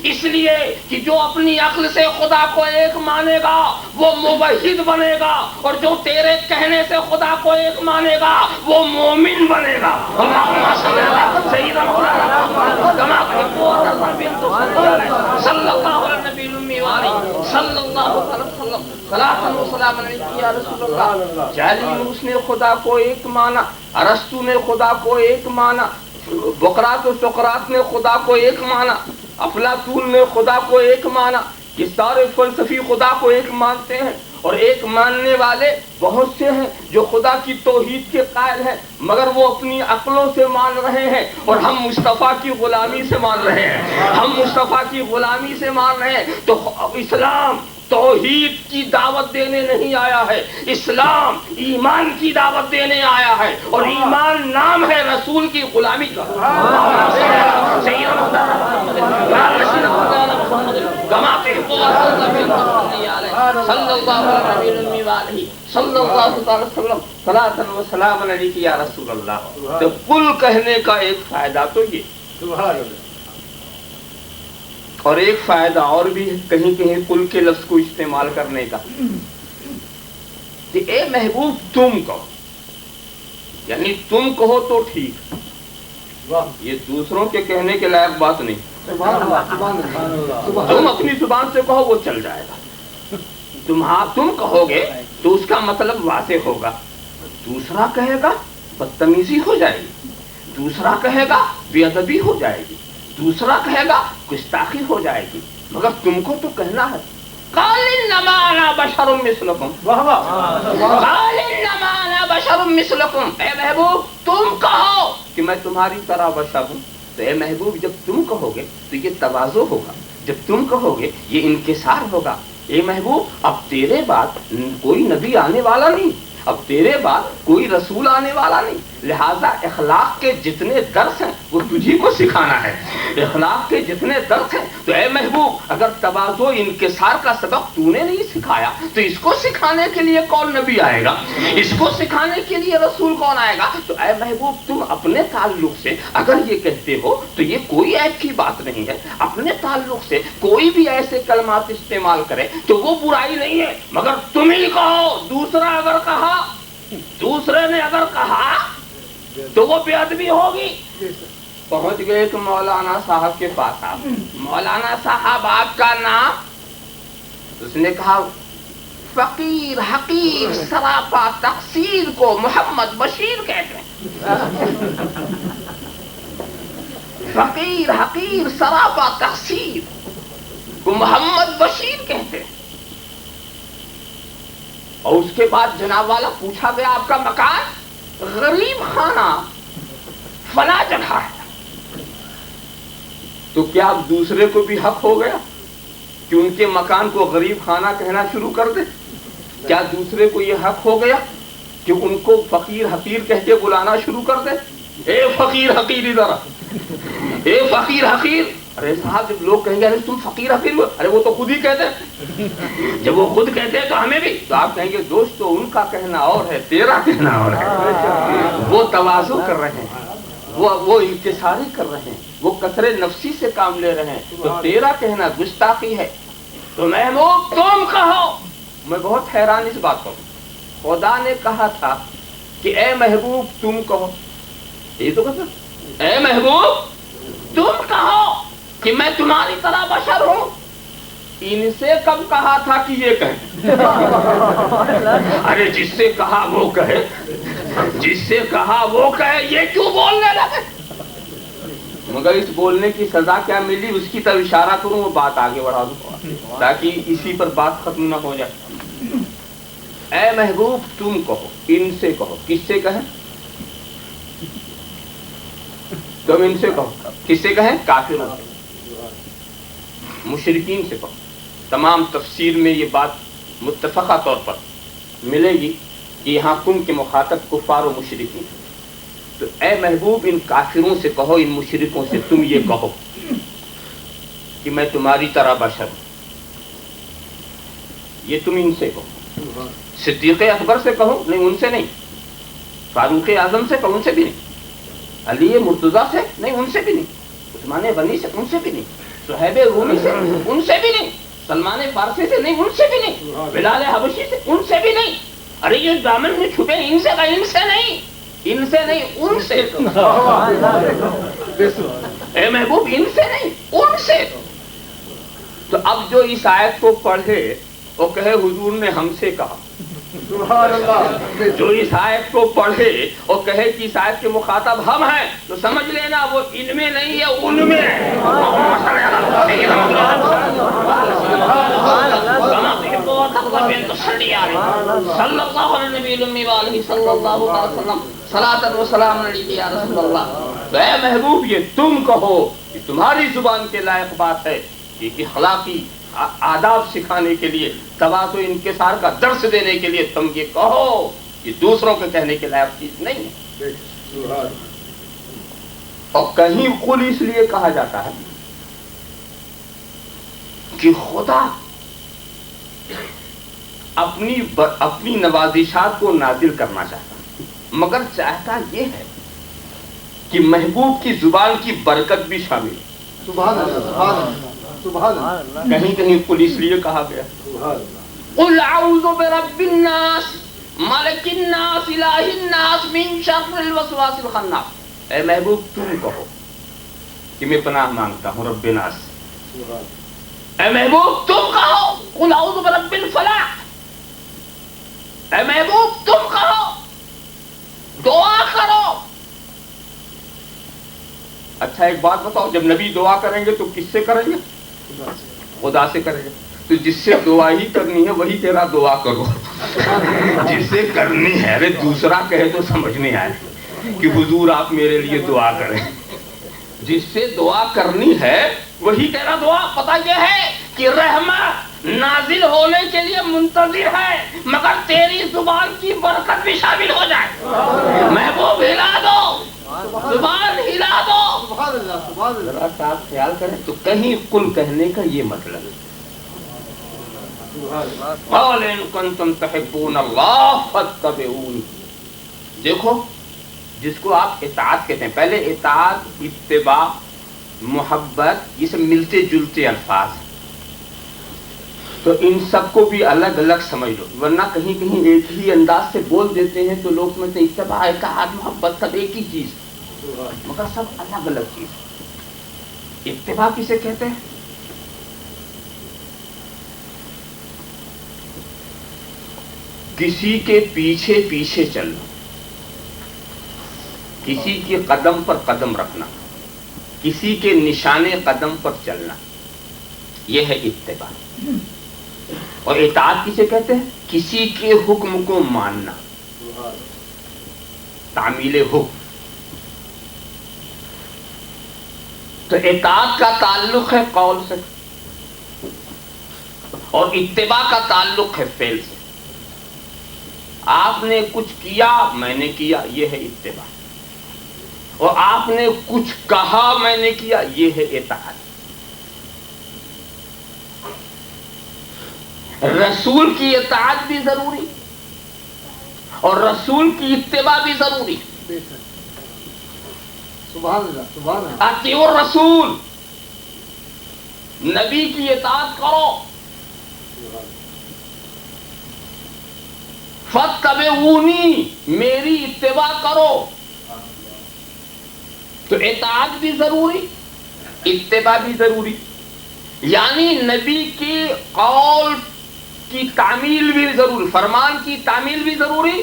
اس لیے کہ جو اپنی عقل سے خدا کو ایک مانے گا وہ موحد بنے گا، اور جو تیرے کہنے سے خدا کو ایک مانے گا وہ مومن بنے گا۔ صلی اللہ علیہ نبی الامی وآلہ صلی اللہ علیہ وسلم صلاۃ و سلام علیک یا رسول اللہ۔ جالینوس نے خدا کو ایک مانا، ارسطو نے خدا کو ایک مانا، بقراط و سقراط نے خدا کو ایک مانا، افلاطون نے خدا کو ایک مانا۔ یہ سارے فلسفی خدا کو ایک مانتے ہیں، اور ایک ماننے والے بہت سے ہیں جو خدا کی توحید کے قائل ہیں، مگر وہ اپنی عقلوں سے مان رہے ہیں، اور ہم مصطفیٰ کی غلامی سے مان رہے ہیں، ہم مصطفیٰ کی غلامی سے مان رہے ہیں۔ تو اسلام توحید کی دعوت دینے نہیں آیا ہے، اسلام ایمان کی دعوت دینے آیا ہے، اور ایمان نام ہے رسول کی غلامی کا۔ صلی اللہ علیہ وسلم صلاۃ و سلام علیک یا رسول اللہ۔ تو قل کہنے کا ایک فائدہ تو یہ، اور ایک فائدہ اور بھی ہے کہیں کہیں قل کے لفظ کو استعمال کرنے کا، کہ اے محبوب تم کہو، یعنی تم کہو تو ٹھیک، یہ دوسروں کے کہنے کے لائق بات نہیں، تم اپنی زبان سے کہو وہ چل جائے گا، تم کہو گے تو اس کا مطلب واضح ہوگا، دوسرا کہے گا بدتمیزی ہو جائے گی، دوسرا کہے گا بے ادبی ہو جائے گی، دوسرا کہے گا گستاخی ہو جائے گی، مگر تم کو تو کہنا ہے، قال انما انا بشر مثلکم، قال انما انا بشر مثلکم، اے محبوب تم کہو کہ میں تمہاری طرح بشر ہوں. تو اے محبوب جب تم کہو گے تو یہ تواضع ہوگا، جب تم کہو گے یہ انکسار ہوگا. اے محبوب اب تیرے بعد کوئی نبی آنے والا نہیں، اب تیرے بعد کوئی رسول آنے والا نہیں، لہذا اخلاق کے جتنے درس ہیں وہ تجھی کو سکھانا ہے. اخلاق کے جتنے درس ہیں تو اے محبوب اگر تواضع انکسار کا سبق تو نے نہیں سکھایا تو اس کو سکھانے کے لیے کون نبی آئے گا، اس کو سکھانے کے لیے رسول کون آئے گا. تو اے محبوب تم اپنے تعلق سے اگر یہ کہتے ہو تو یہ کوئی عیب کی بات نہیں ہے. اپنے تعلق سے کوئی بھی ایسے کلمات استعمال کرے تو وہ برائی نہیں ہے، مگر تم ہی کہو، دوسرا اگر کہا، دوسرے نے اگر کہا تو وہ بے ادبی ہوگی. پہنچ گئے تو مولانا صاحب کے پاس. آپ مولانا صاحب آپ کا نام؟ اس نے کہا فقیر حقیر سراپا تقصیر کو محمد بشیر کہتے ہیں. فقیر حقیر سراپا تقصیر کو محمد بشیر کہتے ہیں. اور اس کے بعد جناب والا پوچھا گیا آپ کا مکان؟ غریب خانہ فلاں جگہ ہے. تو کیا اب دوسرے کو بھی حق ہو گیا کہ ان کے مکان کو غریب خانہ کہنا شروع کر دے؟ کیا دوسرے کو یہ حق ہو گیا کہ ان کو فقیر حقیر کہہ کے بلانا شروع کر دے؟ اے فقیر حقیر ادھر، اے فقیر حقیر. ارے صاحب جب لوگ کہیں گے ارے تم فقیر حقیر ہو، ارے وہ تو خود ہی کہتے ہیں. جب وہ خود کہتے ہیں تو ہمیں بھی، تو آپ کہیں گے دوستو ان کا کہنا اور ہے، تیرا کہنا اور ہے. وہ تواضع کر رہے ہیں، وہ انکساری کر رہے ہیں، وہ کثرے نفسی سے کام لے رہے ہیں، تو تیرا کہنا گستاخی ہے. تو محبوب تم کہو. میں بہت حیران اس بات پر، خدا نے کہا تھا کہ اے محبوب تم کہو. یہ تو کہتا اے محبوب تم کہو کہ میں تمہاری طرح بشر ہوں. ان سے کب کہا تھا کہ یہ کہیں؟ ارے جس سے کہا وہ کہے، جس سے کہا وہ کہے، یہ کیوں بولنے لگے؟ مگر اس بولنے کی سزا کیا ملی اس کی طرف اشارہ کروں، وہ بات آگے بڑھا دوں تاکہ اسی پر بات ختم نہ ہو جائے. اے محبوب تم کہو، ان سے کہو. کس سے کہیں؟ تم ان سے کہو. کس سے کہیں؟ کافروں سے، مشرکین سے کہو. تمام تفسیر میں یہ بات متفقہ طور پر ملے گی کہ یہاں تم کے مخاطب کفار و مشرکین. تو اے محبوب ان کافروں سے کہو، ان مشرکوں سے تم یہ کہو کہ میں تمہاری طرح بشر ہوں. یہ تم ان سے کہو. صدیق اکبر سے کہو، نہیں ان سے نہیں. فاروق اعظم سے کہو، ان سے بھی نہیں. علی مرتضیٰ سے نہیں، ان سے بھی نہیں. عثمان غنی سے، ان سے بھی نہیں. صہیب رومی سے، ان سے بھی نہیں. سلمان فارسی سے نہیں، ان سے بھی نہیں. بلال حبشی سے، ان سے بھی نہیں. ارے یہ دامن میں چھپے ان سے نہیں، ان سے نہیں، ان سے. اے محبوب ان سے نہیں، ان سے. تو اب جو اس آیت کو پڑھے وہ کہے حضور نے ہم سے کہا. جو اس آیت کو پڑھے اور کہے کہ اس آیت کے مخاطب ہم ہیں تو سمجھ لینا وہ ان میں نہیں ہے، ان میں ہے. صلی اللہ علیہ وسلم صلاۃ و سلام علیک یا رسول اللہ. اے محبوب یہ تم کہو، یہ تمہاری زبان کے لائق بات ہے. یہ اخلاقی آداب سکھانے کے لیے، تواضع انکسار کا درس دینے کے لیے تم یہ کہو. یہ دوسروں کے کہنے کے لائق چیز نہیں ہے. اور کہیں قل اس لیے کہا جاتا ہے کہ خدا اپنی نوازشات کو نازل کرنا چاہتا ہے، مگر چاہتا یہ ہے کہ محبوب کی زبان کی برکت بھی شامل ہے. سبحان اللہ، سبحان اللہ. کہیں کہیں قل اس لیے کہا گیا قل اعوذ برب الناس ملک الناس الہ الناس من شر الوسواس الخناس. اے محبوب تم کہو کہ میں پناہ مانگتا ہوں رب ناس. اے محبوب تم کہو قل اعوذ برب الفلاح. اے محبوب تم کہو، دعا کرو. اچھا ایک بات بتاؤ، جب نبی دعا کریں گے تو کس سے کریں گے؟ خدا سے کریں گے. تو جس سے دعا ہی کرنی ہے وہی تیرا دعا کرو، جس سے کرنی ہے، ارے دوسرا کہے تو سمجھ نہیں آئے کہ حضور آپ میرے لیے دعا کریں، جس سے دعا کرنی ہے وہی تیرا دعا۔ پتہ یہ ہے کہ رحمت نازل ہونے کے لیے منتظر ہے، مگر تیری زبان کی برکت بھی شامل ہو جائے۔ محبوب ہلا دو، زبان ہلا دو۔ سبحان اللہ، سبحان اللہ، ذرا صاحب خیال کریں تو کہیں قل کہنے کا یہ مطلب ہے قال ان کنتم تحبون اللہ فاتبعونی۔ دیکھو جس کو آپ اطاعت کہتے ہیں، پہلے اطاعت، اتباع، محبت، یہ سب ملتے جلتے الفاظ ہیں، تو ان سب کو بھی الگ الگ سمجھ لو، ورنہ کہیں کہیں ایک ہی انداز سے بول دیتے ہیں تو لوگ سمجھتے ہیں اتباع، اطاعت، محبت سب ایک ہی چیز، مگر سب الگ الگ چیز۔ اتباع کسے کہتے ہیں؟ کسی کے پیچھے پیچھے چلنا، کسی کے قدم پر قدم رکھنا، کسی کے نشانے قدم پر چلنا، یہ ہے اتباع۔ اور اطاعت کسے کہتے ہیں؟ کسی کے حکم کو ماننا، تعمیل حکم۔ تو اطاعت کا تعلق ہے قول سے اور اتباع کا تعلق ہے فعل سے۔ آپ نے کچھ کیا، میں نے کیا، یہ ہے اتباع، اور آپ نے کچھ کہا، میں نے کیا، یہ ہے اطاعت۔ رسول کی اطاعت بھی ضروری اور رسول کی اتباع بھی ضروری۔ بے شک، سبحان اللہ، سبحان اللہ، اطیعوا الرسول، نبی کی اطاعت کرو، فاتبعونی، میری اتباع کرو۔ تو اطاعت بھی ضروری، اتباع بھی ضروری، یعنی نبی کی قول کی تعمیل بھی ضروری، فرمان کی تعمیل بھی ضروری،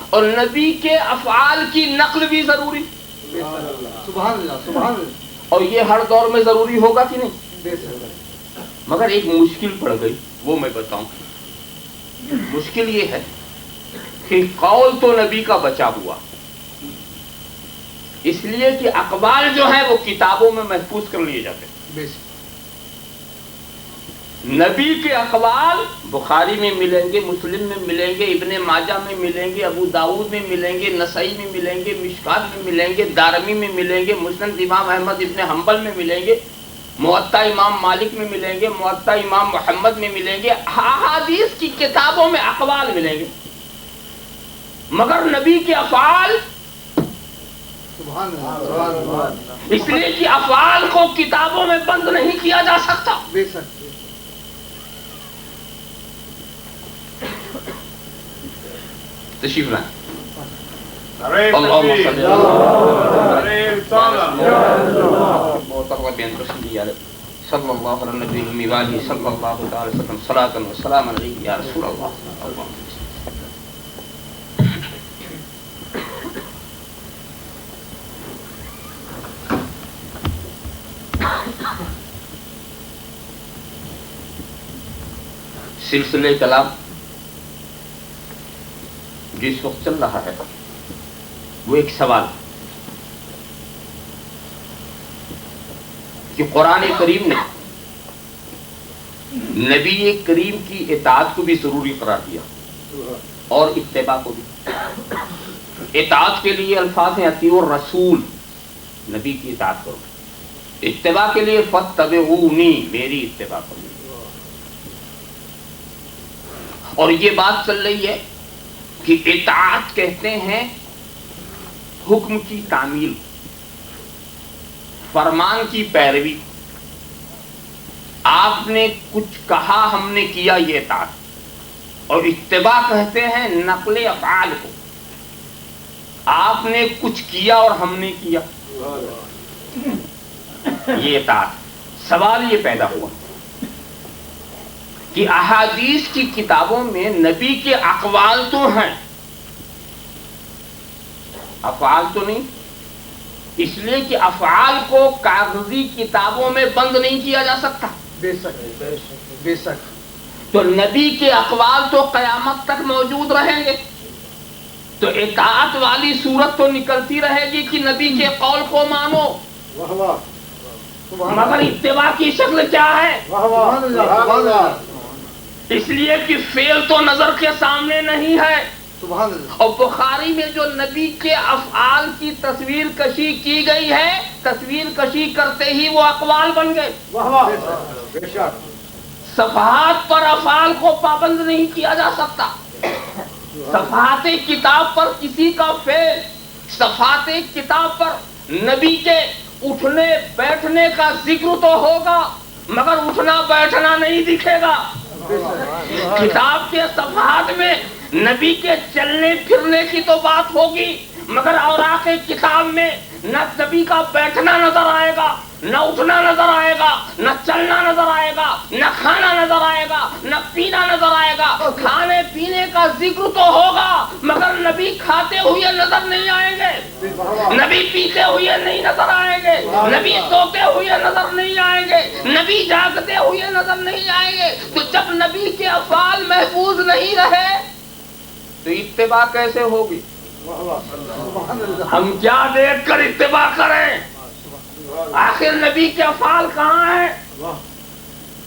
اور نبی کے افعال کی نقل بھی ضروری۔ سبحان اللہ، سبحان اللہ، اور یہ ہر دور میں ضروری ہوگا کہ نہیں؟ بے شک، مگر ایک مشکل پڑ گئی، وہ میں بتاؤں۔ مشکل یہ ہے کہ قول تو نبی کا بچا ہوا، اس لیے کہ اقوال جو ہیں وہ کتابوں میں محفوظ کر لیے جاتے ہیں۔ بے شک، نبی کے اقوال بخاری میں ملیں گے، مسلم میں ملیں گے، ابن ماجہ میں ملیں گے، ابو داؤد میں ملیں گے، نسائی میں ملیں گے، مشکات میں ملیں گے، دارمی میں ملیں گے، مسند امام احمد ابن حنبل میں ملیں گے، موطا امام مالک میں ملیں گے، موطا امام محمد میں ملیں گے، احادیث کی کتابوں میں اقوال ملیں گے، مگر نبی کے افعال، سبحان اللہ، سبحان اللہ، اس لیے کہ افعال کو کتابوں میں بند نہیں کیا جا سکتا۔ بے شک، تشریف لائیں۔ ارے اللهم صل تکبیر، على ارے رسالہ، صلی اللہ علیہ نبی المی وآلہ صلی اللہ تعالی وسلم صلاۃ و سلام علیک یا رسول اللہ۔ سلسلے کلام جس وقت چل رہا ہے وہ ایک سوال کہ قرآن کریم نے نبی کریم کی اطاعت کو بھی ضروری قرار دیا اور اتباع کو بھی۔ اطاعت کے لیے الفاظ ہیں اطیعوا الرسول، نبی کی اطاعت کرو، اتباع کے لیے فاتبعونی، میری اتباع کرو۔ اور یہ بات چل رہی ہے کہ اطاعت کہتے ہیں حکم کی تعمیل، فرمان کی پیروی، آپ نے کچھ کہا ہم نے کیا، یہ اطاعت۔ اور اتباع کہتے ہیں نقل افعال کو، آپ نے کچھ کیا اور ہم نے کیا، یہ اطاعت۔ سوال یہ پیدا ہوا کہ احادیث کی کتابوں میں نبی کے اقوال تو ہیں، افعال تو نہیں، اس لیے کہ افعال کو کاغذی کتابوں میں بند نہیں کیا جا سکتا، بے شک بے شک. تو نبی کے اقوال تو قیامت تک موجود رہیں گے. تو اطاعت والی صورت تو نکلتی رہے گی کہ نبی کے قول کو مانو. واہ واہ. مگر اتباع کی شکل کیا ہے؟ سبحان اللہ سبحان اللہ. اس لیے کہ فعل تو نظر کے سامنے نہیں ہے. سبحان اللہ. اور بخاری میں جو نبی کے افعال کی تصویر کشی کی گئی ہے، تصویر کشی کرتے ہی وہ اقوال بن گئے. واہ واہ. بے شک. صفحات پر افعال کو پابند نہیں کیا جا سکتا. صفحات کتاب پر کسی کا فعل، صفحات کتاب پر نبی کے اٹھنے بیٹھنے کا ذکر تو ہوگا مگر اٹھنا بیٹھنا نہیں دکھے گا. کتاب کے صفحات میں نبی کے چلنے پھرنے کی تو بات ہوگی مگر اوراق کتاب میں نہ نبی کا بیٹھنا نظر آئے گا، نہ اٹھنا نظر آئے گا، نہ چلنا نظر آئے گا، نہ کھانا نظر آئے گا، نہ پینا نظر آئے گا. کھانے پینے کا ذکر تو ہوگا مگر نبی کھاتے ہوئے نظر نہیں آئیں گے، نبی پیتے ہوئے نہیں نظر آئیں گے، نبی سوتے ہوئے نظر نہیں آئیں گے، نبی جاگتے ہوئے نظر نہیں آئیں گے. تو جب نبی کے افعال محفوظ نہیں رہے تو اتباع کیسے ہوگی؟ ہم کیا دیکھ کر اتباع کریں؟ آخر نبی کے افعال کہاں ہیں؟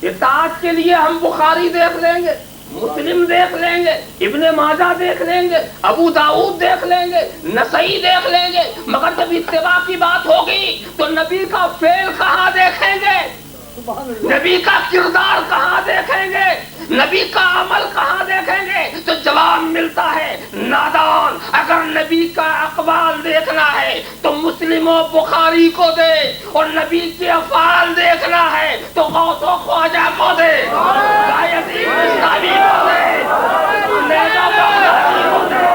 اطاعت کے لیے ہم بخاری دیکھ لیں گے، مسلم دیکھ لیں گے، ابن ماجہ دیکھ لیں گے، ابو داؤد دیکھ لیں گے، نسائی دیکھ لیں گے، مگر جب اتباع کی بات ہوگی تو نبی کا فعل کہاں دیکھیں گے؟ نبی کا کردار کہاں دیکھیں گے؟ نبی کا عمل کہاں دیکھیں گے؟ تو جواب ملتا ہے نادان. اگر نبی کا اقوال دیکھنا ہے تو مسلم و بخاری کو دے، اور نبی کے افعال دیکھنا ہے تو غوث و خواجہ کو دے، بایزید بستامی کو دے، جنید بغدادی کو دے.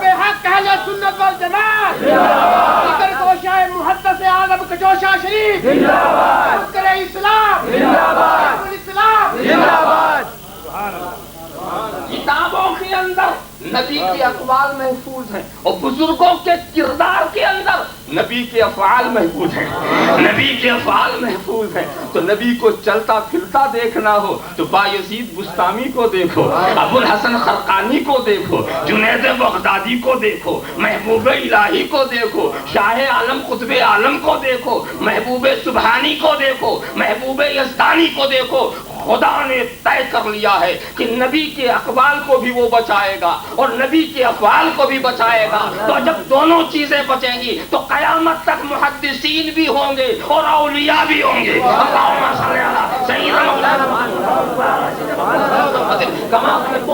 بے حق اہل سنت والجماعت فکر گوشہ محدث اعظم کجوشہ شریف فکر اسلام اسلام. کتابوں کے اندر نبی کے اقوال محفوظ ہیں اور بزرگوں کے کردار کے اندر نبی کے افعال محفوظ ہیں. نبی کے افعال محفوظ ہیں. تو نبی کو چلتا پھرتا دیکھنا ہو تو بایزید بستامی کو دیکھو، ابو الحسن خرقانی کو دیکھو، جنید بغدادی کو دیکھو، محبوب الہی کو دیکھو، شاہ عالم قطب عالم کو دیکھو، محبوب سبحانی کو دیکھو، محبوب یزدانی کو دیکھو. خدا نے طے کر لیا ہے کہ نبی کے اقوال کو بھی وہ بچائے گا اور نبی کے افعال کو بھی بچائے گا. تو جب دونوں چیزیں بچیں گی تو قیامت تک محدثین بھی ہوں گے اور اولیاء بھی ہوں گے. اللہم صلی علی سیدنا محمد کما صلی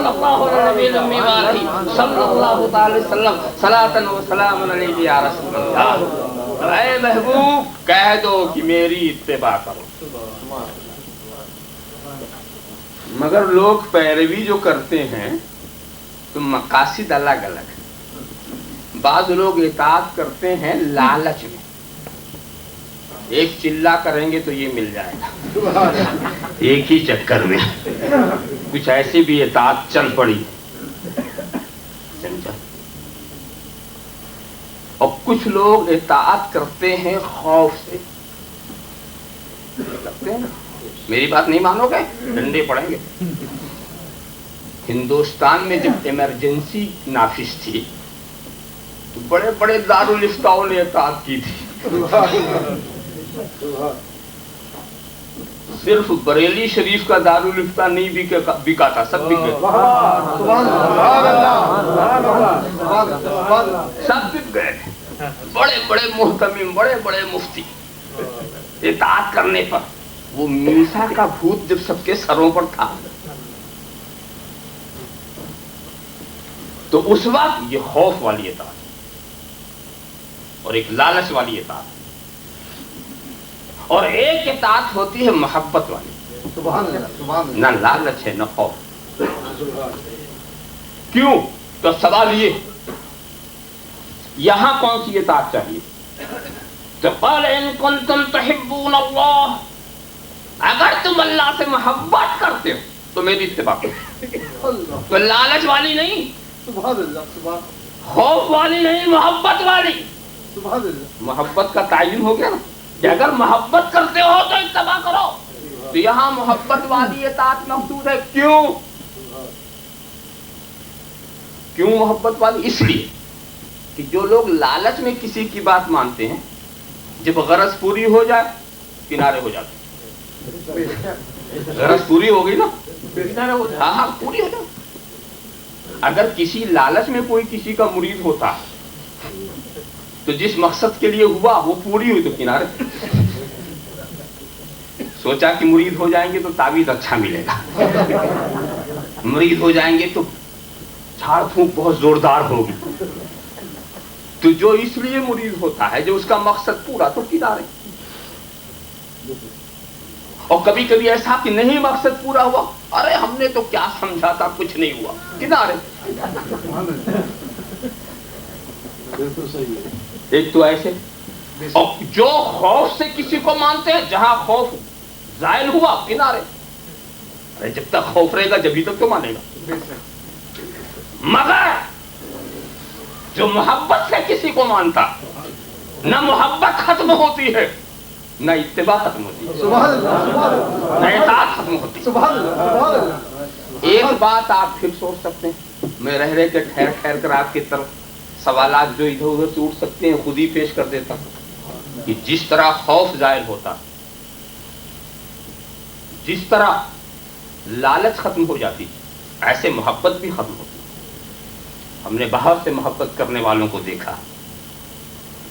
اللہ علیہ وسلم صلی اللہ تعالی وسلم صلاۃ و سلام علیہ یا رسول اللہ. اے محبوب کہہ دو کہ میری اتباع کرو. مگر لوگ پیروی جو کرتے ہیں تو مقاصد الگ الگ ہیں. بعض لوگ اطاعت کرتے ہیں لالچ میں، ایک چلا کریں گے تو یہ مل جائے گا، ایک ہی چکر میں کچھ ایسی بھی اطاعت چل پڑی. اور کچھ لوگ اطاعت کرتے ہیں خوف سے، کرتے ہیں نا میری بات نہیں مانو گے ڈنڈے پڑیں گے. ہندوستان میں جب ایمرجنسی نافذ تھی تو بڑے بڑے دارالفتاؤں نے اطاعت کی تھی. صرف بریلی شریف کا دارالفتاء نہیں بکا تھا، سب بک گئے، سب بک گئے. بڑے بڑے محتمم، بڑے بڑے مفتی اطاعت کرنے پر. وہ موسیٰ کا بھوت جب سب کے سروں پر تھا تو اس وقت یہ خوف والی اطاعت اور ایک لالچ والی اطاعت اور ایک اطاعت ہوتی ہے محبت والی. نہ لالچ ہے نہ خوف. کیوں؟ تو سوال یہ یہاں کون سی اطاعت چاہیے؟ تو قال ان کنتم تحبون اللہ، اگر تم اللہ سے محبت کرتے ہو تو میری اتباع کرو. تو لالچ والی نہیں، خوف والی نہیں، محبت والی. محبت کا تعین ہو گیا نا. کہ اگر محبت کرتے ہو تو اتباع کرو. تو یہاں محبت والی اطاعت مقصود ہے. کیوں محبت والی؟ اس لیے کہ جو لوگ لالچ میں کسی کی بات مانتے ہیں، جب غرض پوری ہو جائے کنارے ہو جاتے ہیں. غرض پوری ہو گئی نا، ہاں پوری ہو جائے. اگر کسی لالچ میں کوئی کسی کا مرید ہوتا تو جس مقصد کے لیے ہوا وہ پوری ہوئی تو کنارے. سوچا کہ مرید ہو جائیں گے تو تعویذ اچھا ملے گا، مرید ہو جائیں گے تو جھاڑ پھونک بہت زوردار ہوگی. تو جو اس لیے مرید ہوتا ہے، جو اس کا مقصد پورا، تو کنارے. اور کبھی کبھی ایسا کہ نہیں مقصد پورا ہوا، ارے ہم نے تو کیا سمجھا تھا، کچھ نہیں ہوا، کنارے. ایک تو ایسے. اور جو خوف سے کسی کو مانتے ہیں، جہاں خوف زائل ہوا کنارے. ارے جب تک خوف رہے گا جبھی تک تو مانے گا. مگر جو محبت سے کسی کو مانتا، نہ محبت ختم ہوتی ہے نہ اتباع ختم ہوتی ہے، نہ اطاعت ختم ہوتی ہے. ایک بات آپ پھر سوچ سکتے ہیں، میں رہ کے ٹھہر کر آپ کی طرف سوالات جو ادھر ادھر سے اٹھ سکتے ہیں خود ہی پیش کر دیتا ہوں. کہ جس طرح خوف زائل ہوتا، جس طرح لالچ ختم ہو جاتی، ایسے محبت بھی ختم ہوتی. ہم نے بہت سے محبت کرنے والوں کو دیکھا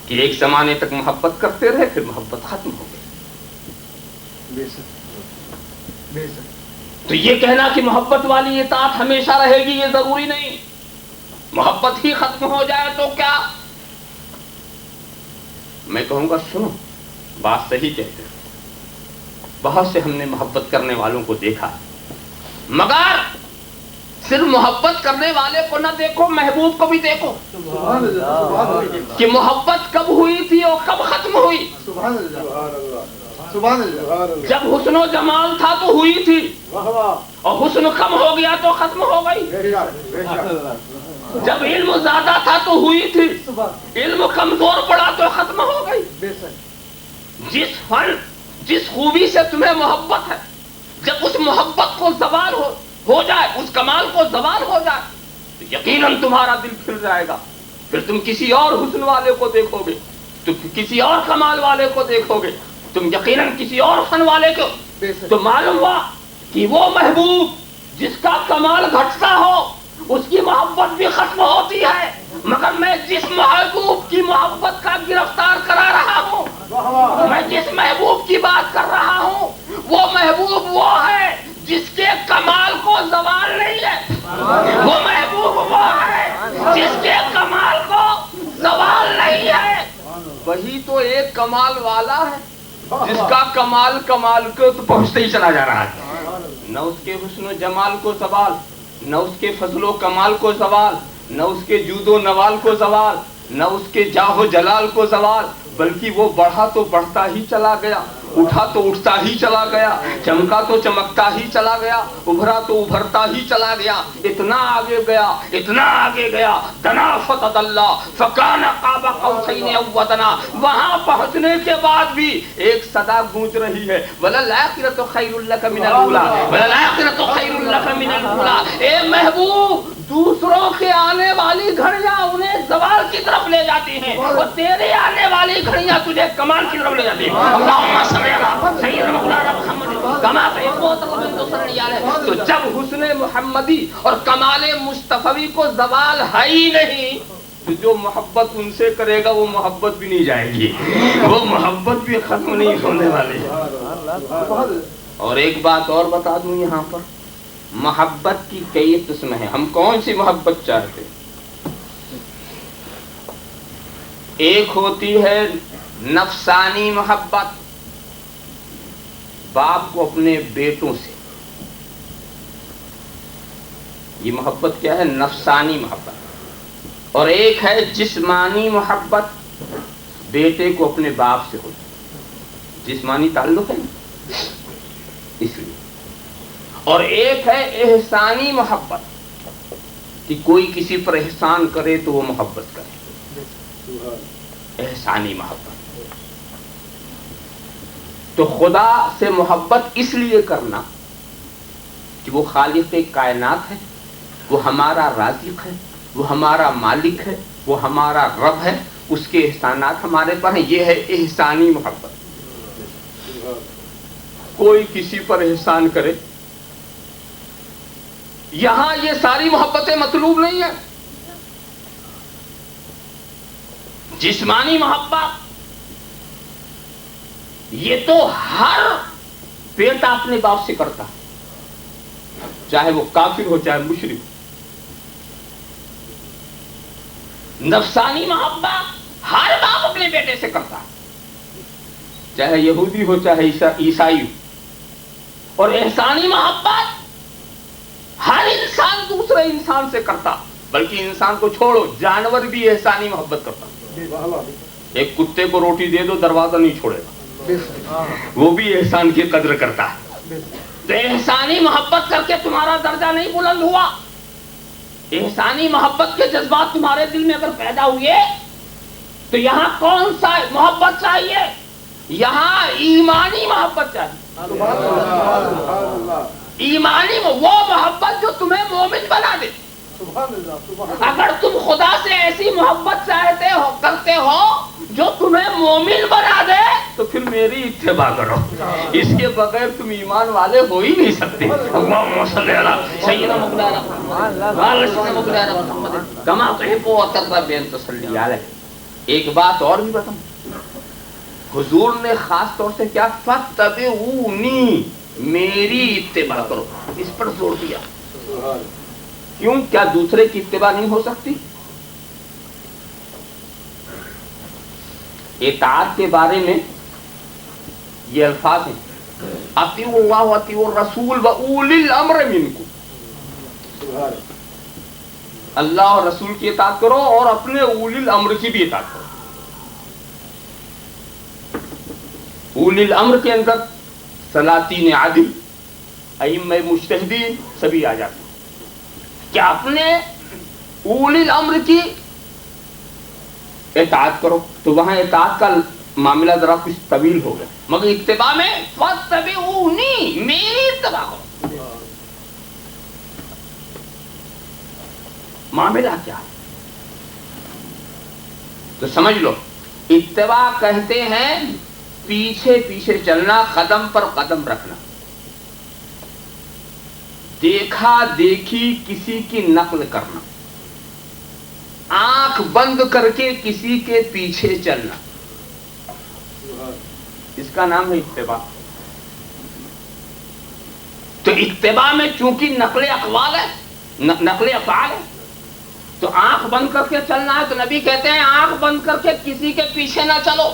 کہ ایک زمانے تک محبت کرتے رہے، پھر محبت ختم ہو گئی. تو یہ کہنا کہ محبت والی اطاعت ہمیشہ رہے گی، یہ ضروری نہیں. محبت ہی ختم ہو جائے تو کیا؟ میں کہوں گا سنو، بات صحیح کہتے ہیں. بہت سے ہم نے محبت کرنے والوں کو دیکھا، مگر صرف محبت کرنے والے کو نہ دیکھو، محبوب کو بھی دیکھو کہ محبت کب ہوئی تھی اور کب ختم ہوئی. جب حسن و جمال تھا تو ہوئی تھی، اور حسن کم ہو گیا تو ختم ہو گئی. جب علم زیادہ تھا تو ہوئی تھی، علم کمزور پڑا تو ختم ہو گئی. جس فن جس خوبی سے تمہیں محبت ہے، جب اس محبت کو زوال ہو جائے، اس کمال کو زوال ہو جائے، تو یقیناً تمہارا دل پھر جائے گا. پھر تم کسی اور حسن والے کو دیکھو گے، تم کسی اور کمال والے کو دیکھو گے، تم یقیناً کسی اور فن والے کو. تو معلوم ہوا کہ وہ محبوب جس کا کمال گھٹتا ہو اس کی محبت بھی ختم ہوتی ہے. مگر میں جس محبوب کی محبت کا گرفتار کرا رہا ہوں، میں جس محبوب کی بات کر رہا ہوں، وہ محبوب وہ ہے جس کے کمال کو زوال نہیں ہے. وہ محبوب وہ ہے جس کے کمال کو زوال نہیں ہے. وہی تو ایک کمال والا ہے جس کا کمال کو تو پہنچتے ہی چلا جا رہا ہے. نہ اس کے حسن و جمال کو زوال، نہ اس کے فضل و کمال کو زوال، نہ اس کے جود و نوال کو زوال، نہ اس کے جاہ و جلال کو زوال، بلکہ وہ بڑھا تو بڑھتا ہی چلا گیا، اٹھا تو اٹھتا ہی چلا گیا، چمکا تو چمکتا ہی چلا گیا، ابھرا تو ابھرتا ہی چلا گیا. اتنا آگے گیا، اتنا آگے گیا. دنا فتدلی فکان قاب قوسین او ادنی. وہاں پہنچنے کے بعد بھی ایک صدا گونج رہی ہے، وللآخرۃ خیر لک من الاولی، وللآخرۃ خیر لک من الاولی. اے محبوب، دوسروں کے آنے والی گھڑیاں انہیں زوال کی طرف لے جاتی ہیں، اور تیرے آنے والی گھڑیاں تجھے کمال کی طرف لے جاتی ہیں. اللہم صلی علی سیدنا مولانا محمد کما تحب وترضى علیہ. تو جب حسن محمدی اور کمال مصطفی کو زوال ہے ہی نہیں، تو جو محبت ان سے کرے گا وہ محبت بھی نہیں جائے گی، وہ محبت بھی ختم نہیں ہونے والی. اور ایک بات اور بتا دوں یہاں پر، محبت کی کئی قسمیں ہیں. ہم کون سی محبت چاہتے ہیں؟ ایک ہوتی ہے نفسانی محبت، باپ کو اپنے بیٹوں سے. یہ محبت کیا ہے؟ نفسانی محبت. اور ایک ہے جسمانی محبت، بیٹے کو اپنے باپ سے ہوتی، جسمانی تعلق ہے اس لیے. اور ایک ہے احسانی محبت، کہ کوئی کسی پر احسان کرے تو وہ محبت کرے، احسانی محبت. تو خدا سے محبت اس لیے کرنا کہ وہ خالق کائنات ہے، وہ ہمارا رازق ہے، وہ ہمارا مالک ہے، وہ ہمارا رب ہے، اس کے احسانات ہمارے پر ہیں، یہ ہے احسانی محبت۔ کوئی کسی پر احسان کرے، یہاں یہ ساری محبتیں مطلوب نہیں ہیں۔ جسمانی محبت یہ تو ہر بیٹا اپنے باپ سے کرتا ہے، چاہے وہ کافر ہو چاہے مشرک۔ نفسانی محبت ہر باپ اپنے بیٹے سے کرتا ہے، چاہے یہودی ہو چاہے عیسائی ہو۔ اور احسانی محبت ہر انسان دوسرے انسان سے کرتا، بلکہ انسان کو چھوڑو جانور بھی احسانی محبت کرتا۔ ایک کتے کو روٹی دے دو دروازہ نہیں چھوڑے گا، وہ بھی احسان کی قدر کرتا ہے۔ تو احسانی محبت کر کے تمہارا درجہ نہیں بلند ہوا۔ احسانی محبت کے جذبات تمہارے دل میں اگر پیدا ہوئے تو یہاں کون سا محبت چاہیے؟ یہاں ایمانی محبت چاہیے۔ ایمانی وہ محبت جو تمہیں مومن بنا دے۔ اگر تم خدا سے ایسی محبت چاہتے ہو کرتے ہو جو تمہیں مومن بنا دے تو پھر میری اتباع کرو، اس کے بغیر تم ایمان والے ہو ہی نہیں سکتے۔ اللہم صلی علی سیدنا محمد کما تحب و ترضى بأن تصلی علیہ۔ ایک بات اور بھی بتاؤں، حضور نے خاص طور سے کیا فاتبعونی، میری اتباع کرو، اس پر زور دیا۔ کیوں؟ کیا دوسرے کی اتباع نہیں ہو سکتی؟ اطاعت کے بارے میں یہ الفاظ ہیں، اطیعوا اللہ واطیعوا الرسول واولی الامر منکم۔ اللہ اور رسول کی اطاعت کرو اور اپنے اولی الامر کی بھی اطاعت کرو۔ اولی الامر کے اندر سلاطین عدل، ائمہ مجتہدین سبھی آ جاتے ہیں۔ کیا اپنے اولی الامر کی اطاعت کرو، تو وہاں اطاعت کا معاملہ ذرا کچھ طویل ہو گیا، مگر اتباع میں فاتبعونی، میری اتباع کرو۔ معاملہ کیا ہے تو سمجھ لو، اتباع کہتے ہیں پیچھے پیچھے چلنا، قدم پر قدم رکھنا، دیکھا دیکھی کسی کی نقل کرنا، آنکھ بند کر کے کسی کے پیچھے چلنا، اس کا نام ہے اتباع۔ تو اتباع میں چونکہ نقل اقوال ہے، نقل افعال ہے، تو آنکھ بند کر کے چلنا ہے، تو نبی کہتے ہیں آنکھ بند کر کے کسی کے پیچھے نہ چلو۔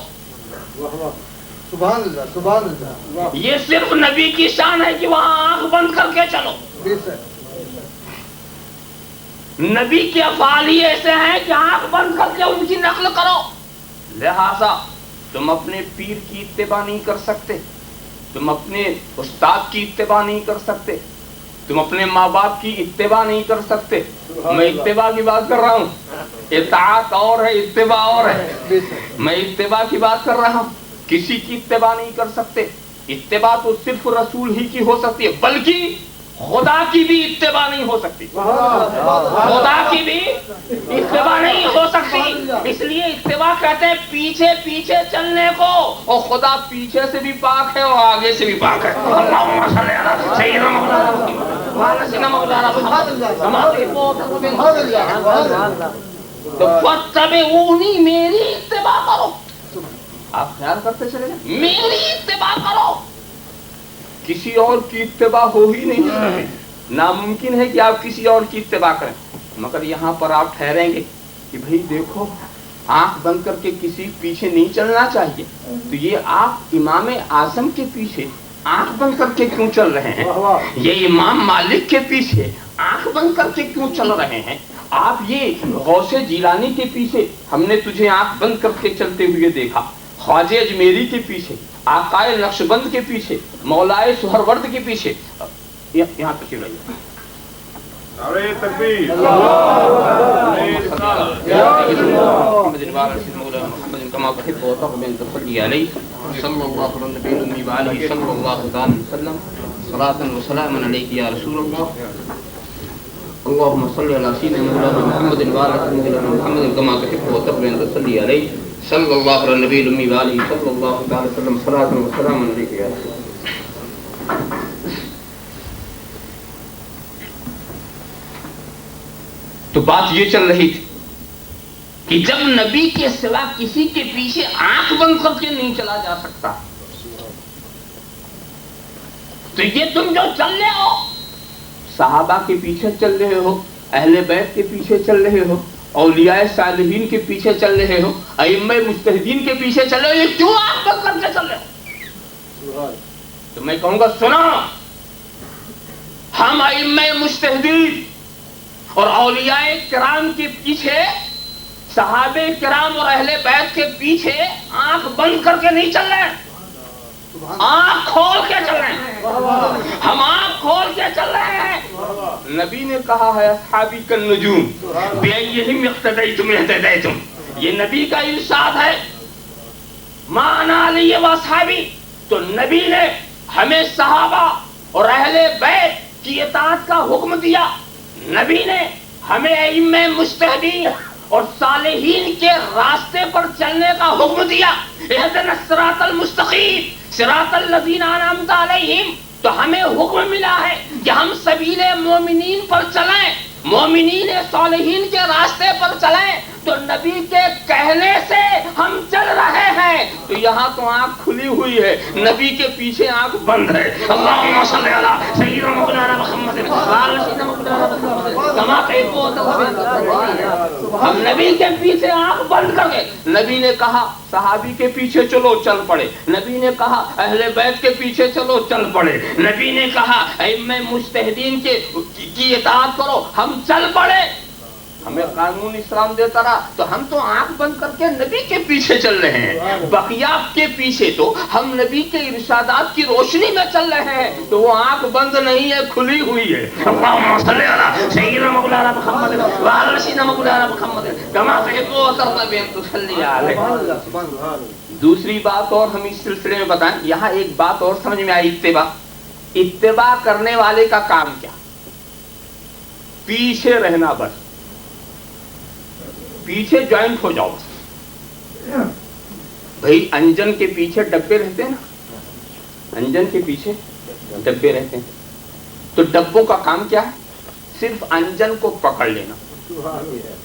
سبحان اللہ، سبحان اللہ۔ یہ صرف نبی کی شان ہے کہ وہاں آنکھ بند کر کے چلو۔ نبی کے افعال ہی ایسے ہیں کہ آنکھ بند کر کے ان کی نقل کرو۔ لہذا تم اپنے پیر کی اتباع نہیں کر سکتے، تم اپنے استاد کی اتباع نہیں کر سکتے، تم اپنے ماں باپ کی اتباع نہیں کر سکتے۔ میں اتباع کی بات کر رہا ہوں، اطاعت اور ہے، اتباع اور ہے۔ میں اتباع کی بات کر رہا ہوں، کسی کی اتباع نہیں کر سکتے۔ اتباع تو صرف رسول ہی کی ہو سکتی ہے، بلکہ خدا کی بھی اتباع نہیں ہو سکتی، خدا کی بھی اتباع نہیں ہو سکتی۔ اس لیے اتباع کہتے ہیں پیچھے پیچھے چلنے کو، اور خدا پیچھے سے بھی پاک ہے اور آگے سے بھی پاک ہے۔ اللہم صلی علی سیدنا محمد۔ تو فاتبعونی، میری اتباع کرو۔ آپ خیال کرتے چلے جائیں، میری اتباع کرو، کسی اور کی اتباع ہو ہی نہیں سکتی۔ ناممکن ہے کہ آپ کسی اور کی اتباع کریں، مگر یہاں پر آپ ٹھہریں گے کہ بھئی دیکھو آنکھ بند کر کے کسی پیچھے نہیں چلنا چاہیے، تو یہ آپ امام اعظم کے پیچھے آنکھ بند کر کے کیوں چل رہے ہیں؟ یہ امام مالک کے پیچھے آنکھ بند کر کے کیوں چل رہے ہیں؟ آپ یہ غوث جیلانی کے پیچھے ہم نے تجھے آنکھ بند کر کے چلتے ہوئے دیکھا، خواجہ اجمیری کے پیچھے، آقائے نقشبند کے پیچھے، مولائے سہرورد کے پیچھے، یہاں تک چلائیے۔ نعرہ تکبیر، محمد کما تحب و ترضى بأن تصلي عليه صلی اللہ علیہ نبی المی وآلہ صلی اللہ علیہ وسلم صلاۃ و سلام علیک یا رسول اللہ اللهم صل على سيدنا محمد وعلى سيدنا محمد كما تحب وترضى ان تصلي عليه صلی اللہ علیہ نبی المی وآلہ صلی اللہ علیہ وسلم صلاۃ و سلام علیک یا رسول اللہ۔ تو بات یہ چل رہی تھی کہ جب نبی کے سوا کسی کے پیچھے آنکھ بند کر کے نہیں چلا جا سکتا تو یہ تم جو چل رہے ہو صحابہ کے پیچھے چل رہے ہو، اہل بیت کے پیچھے چل رہے ہو، اولیاء صالحین کے پیچھے چل رہے ہو، ائمہ مجتہدین کے پیچھے چل رہے ہو، یہ کیوں آنکھ بند کر کے چل رہے ہو؟ تو میں کہوں گا سنا، ہم ائمہ مجتہدین اور اولیاء کرام کے پیچھے، صحابہ کرام اور اہل بیت کے پیچھے آنکھ بند کر کے نہیں چل رہے، آنکھ کھول کے چل رہے ہیں، ہم آنکھ کھول کے چل رہے ہیں۔ نبی نے کہا ہے اصحابی کالنجوم بأیہم اقتدیتم اہتدیتم، یہ نبی کا ارشاد ہے، ما انا علی و اصحابی۔ تو نبی نے ہمیں صحابہ اور اہل بیت کی اطاعت کا حکم دیا، نبی نے ہمیں ائمہ مجتہدین اور صالحین کے راستے پر چلنے کا حکم دیا، اہدنا الصراط المستقیم صراط الذین انعمت علیہم۔ تو ہمیں حکم ملا ہے کہ ہم سبیل مومنین پر چلیں، مومنین صالحین کے راستے پر چلیں، تو نبی کے کہنے سے ہم چل رہے ہیں۔ تو یہاں تو آنکھ کھلی ہوئی ہے، نبی کے پیچھے آنکھ بند ہے۔ اللہم صلی علی سیدنا مولانا محمد وعلی سیدنا مولانا محمد کما تحب وترضى۔ ہم نبی کے پیچھے آنکھ بند کر کے، نبی نے کہا صحابی کے پیچھے چلو چل پڑے، نبی نے کہا اہل بیت کے پیچھے چلو چل پڑے، نبی نے کہا ائمہ مجتہدین کی اطاعت کرو، ہم چل پڑے۔ ہمیں قانون اسلام دیتا رہا تو ہم تو آنکھ بند کر کے نبی کے پیچھے چل رہے ہیں، بقیہ کے پیچھے تو ہم نبی کے ارشادات کی روشنی میں چل رہے ہیں، تو وہ آنکھ بند نہیں ہے، کھلی ہوئی ہے۔ اللہم صلی علی سیدنا مولانا محمد وعلی سیدنا مولانا محمد کما تحب وترضى ان تصلی علیہ۔ دوسری بات اور ہم اس سلسلے میں بتائیں، یہاں ایک بات اور سمجھ میں آئی، اتباع کرنے والے کا کام کیا؟ پیچھے رہنا، بس پیچھے جوائنٹ ہو جاؤ۔ بھائی انجن کے پیچھے ڈبے رہتے ہیں نا، انجن کے پیچھے ڈبے رہتے ہیں، تو ڈبوں کا کام کیا ہے؟ صرف انجن کو پکڑ لینا،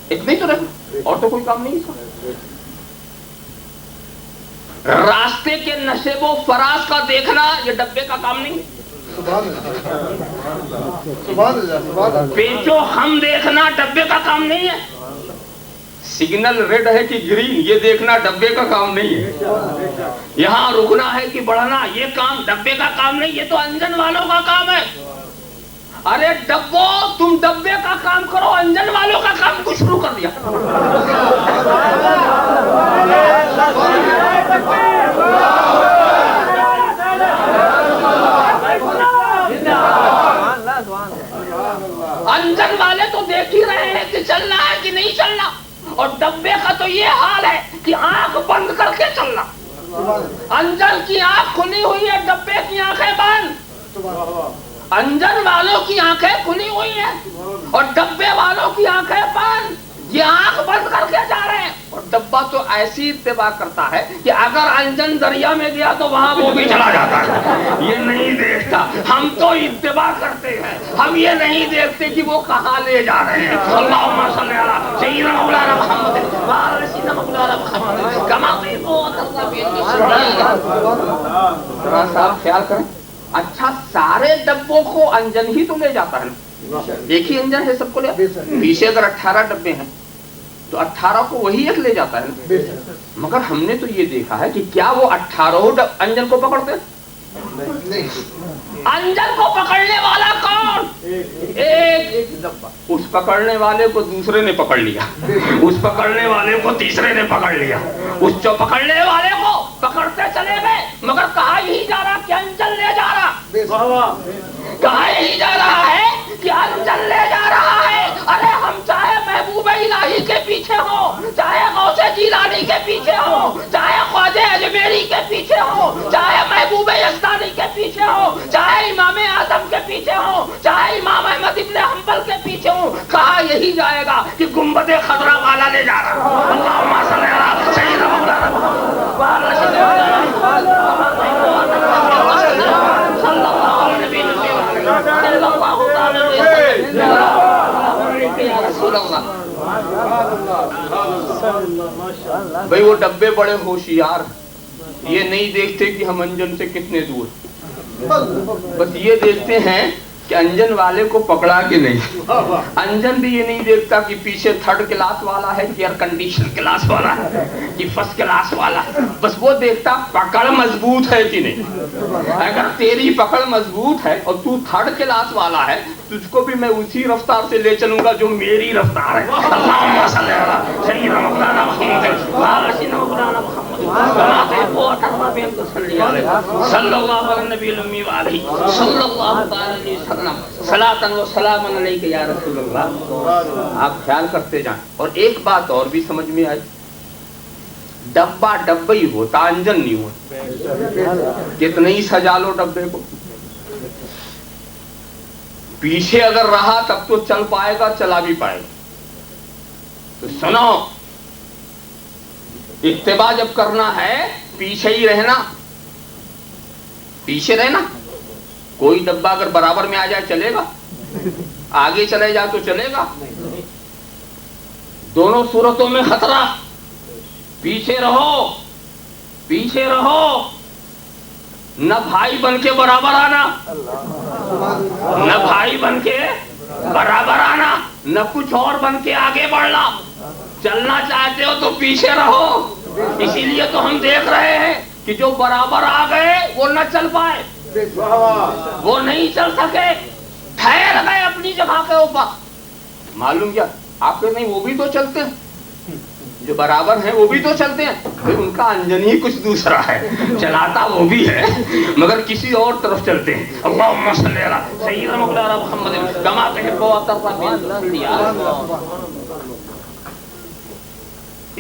اتنے ہی تو رہنا، اور تو کوئی کام نہیں اس کا۔ راستے کے نشیب و فراز کا دیکھنا یہ ڈبے کا کام نہیں ہے۔ پیچو ہم دیکھنا ڈبے کا کام نہیں ہے۔ سگنل ریڈ ہے کہ گرین یہ دیکھنا ڈبے کا کام نہیں ہے۔ یہاں رکنا ہے کہ بڑھنا یہ کام ڈبے کا کام نہیں، یہ تو انجن والوں کا کام ہے۔ ارے ڈبو تم ڈبے کا کام کرو، انجن والوں کا کام کو شروع کر دیا۔ انجن والے تو دیکھ ہی رہے ہیں کہ چلنا ہے کہ نہیں چلنا، اور ڈبے کا تو یہ حال ہے کہ آنکھ بند کر کے چلنا۔ انجن کی آنکھ کھلی ہوئی ہے، ڈبے کی آنکھیں بند۔ انجن والوں کی آنکھیں کھلی ہوئی ہیں اور ڈبے والوں کی آنکھیں بند، یہ آنکھ بند کر کے جا رہے ہیں۔ اور ڈبہ تو ایسی اتباع کرتا ہے کہ اگر انجن دریا میں گیا تو وہاں وہ بھی چلا جاتا ہے، یہ نہیں دیکھتا۔ ہم تو اتباع کرتے ہیں، ہم یہ نہیں دیکھتے کہ وہ کہاں لے جا رہے ہیں۔ اللہم صلی علی سیدنا مولانا محمد وعلی سیدنا مولانا محمد کما تحب وترضى ذرا صاحب خیال کریں، اچھا سارے ڈبوں کو انجن ہی تو لے جاتا ہے نا، ایک ہی انجن ہے سب کو لے، پیچھے اگر 18 ڈبے ہیں تو 18 کو وہی ایک لے جاتا ہے نا۔ مگر ہم نے تو یہ دیکھا ہے کہ کیا وہ 18 انجن کو پکڑتے ہیں؟ انجن کو پکڑنے والا کون؟ ایک ڈبہ، اس پکڑنے والے کو دوسرے نے پکڑ لیا، اس پکڑنے والے کو تیسرے نے پکڑ لیا، اس جو پکڑنے والے کو پکڑتے چلے گئے، مگر کہا یہی جا رہا کہ انجن لے جا رہا، کہا یہی جا رہا ہے کہ انجن لے جا رہا ہے۔ ارے ہم چاہے محبوب الہی کے پیچھے ہو، چاہے غوث جیلانی کے پیچھے ہو، چاہے خواجہ اجمیری کے پیچھے ہو، ہی جائے گا کہ گنبد خضرا والا لے جا رہا. اللہم صلی علی سیدنا مولانا محمد صلی اللہ علیہ وسلم. بھائی وہ ڈبے بڑے ہوشیار، یہ نہیں دیکھتے کہ ہم انجن سے کتنے دور، بس یہ دیکھتے ہیں کہ انجن والے کو پکڑا کہ نہیں. انجن بھی یہ نہیں دیکھتا کہ پیچھے تھرڈ کلاس والا ہے کہ ایئر کنڈیشن کلاس والا ہے کہ فرسٹ کلاس والا ہے، بس وہ دیکھتا پکڑ مضبوط ہے کہ نہیں. اگر تیری پکڑ مضبوط ہے اور تو تھرڈ کلاس والا ہے، تجھ کو بھی میں اسی رفتار سے لے چلوں گا جو میری رفتار ہے. اللہم صلی علی سیدنا مولانا محمد مولانا محمد صلی اللہ علیہ نبی الامی وآلہ صلی اللہ علیہ وسلم صلاۃ و سلام علیک یا رسول اللہ. آپ خیال کرتے جائیں. اور ایک بات اور بھی سمجھ میں آئی، ڈبہ ڈبہ ہی ہوتا، انجن نہیں ہوتا. کتنے ہی سجا لو ڈبے کو، پیچھے اگر رہا تب تو چل پائے گا، چلا بھی پائے گا. تو سنو، اتباع جب کرنا ہے پیچھے ہی رہنا، پیچھے رہنا. کوئی ڈبہ اگر برابر میں آ جائے چلے گا، آگے چلے جا تو چلے گا. دونوں صورتوں میں خطرہ. پیچھے رہو، پیچھے رہو. نہ بھائی بن کے برابر آنا، نہ بھائی بن کے برابر آنا، نہ کچھ اور بن کے آگے بڑھنا. چلنا چاہتے ہو تو پیچھے رہو. اسی لیے تو ہم دیکھ رہے ہیں کہ جو برابر آ گئے وہ نہ چل پائے، وہ نہیں چل سکے، ٹھہر گئے اپنی جگہ کے اوپر. معلوم کیا آپ کے نہیں، وہ بھی تو چلتے ہیں، جو برابر ہیں وہ بھی تو چلتے ہیں. ان کا انجن ہی کچھ دوسرا ہے، چلاتا وہ بھی ہے مگر کسی اور طرف چلتے ہیں. اللہم صلی علی سیدنا مولانا محمد کما تحب و ترضی.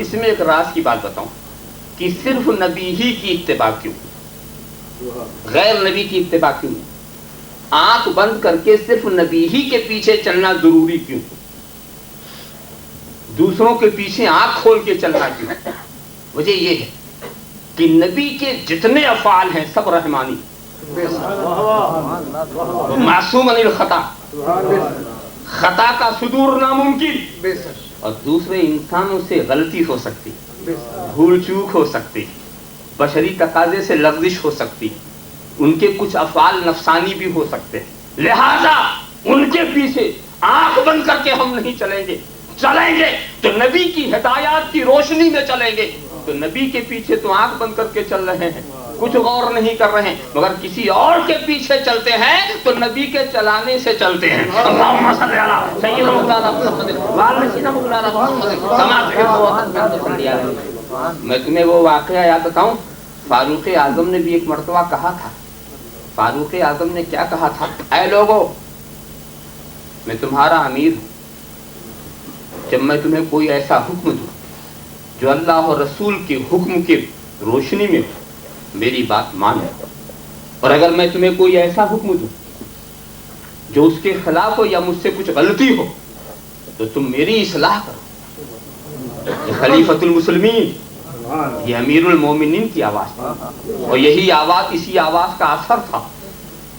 اس میں ایک راز کی بات بتاؤں کہ صرف نبی ہی کی اتباع کیوں، غیر نبی کی اتباع کیوں؟ آنکھ بند کر کے صرف نبی ہی کے پیچھے چلنا ضروری کیوں؟ دوسروں کے پیچھے آنکھ کھول کے چلنا کیوں؟ وجہ یہ ہے کہ نبی کے جتنے افعال ہیں سب رحمانی، معصوم عن الخطا، خطا کا صدور ناممکن. اور دوسرے انسانوں سے غلطی ہو سکتی، بھول چوک ہو سکتی، بشری تقاضے سے لغزش ہو سکتی، ان کے کچھ افعال نفسانی بھی ہو سکتے ہیں. لہذا ان کے پیچھے آنکھ بند کر کے ہم نہیں چلیں گے. چلیں گے تو نبی کی ہدایات کی روشنی میں چلیں گے. تو نبی کے پیچھے تو آنکھ بند کر کے چل رہے ہیں، کچھ غور نہیں کر رہے ہیں، مگر کسی اور کے پیچھے چلتے ہیں تو نبی کے چلانے سے چلتے ہیں. اللہم صلی علی سیدنا مولانا محمد وعلی سیدنا مولانا محمد کما تحب و ترضی. میں تمہیں وہ واقعہ یاد بتاؤں. فاروق اعظم نے بھی ایک مرتبہ کہا تھا. فاروق اعظم نے کیا کہا تھا؟ اے لوگو، میں تمہارا امیر ہوں. جب میں تمہیں کوئی ایسا حکم دوں جو اللہ اور رسول کے حکم کی روشنی میں ہو، میری بات مانو. اور اگر میں تمہیں کوئی ایسا حکم دوں جو اس کے خلاف ہو یا مجھ سے کچھ غلطی ہو تو تم میری اصلاح کرو. یہ خلیفۃ المسلمین، یہ امیر المومنین کی آواز تھی. اور یہی آواز، اسی آواز کا اثر تھا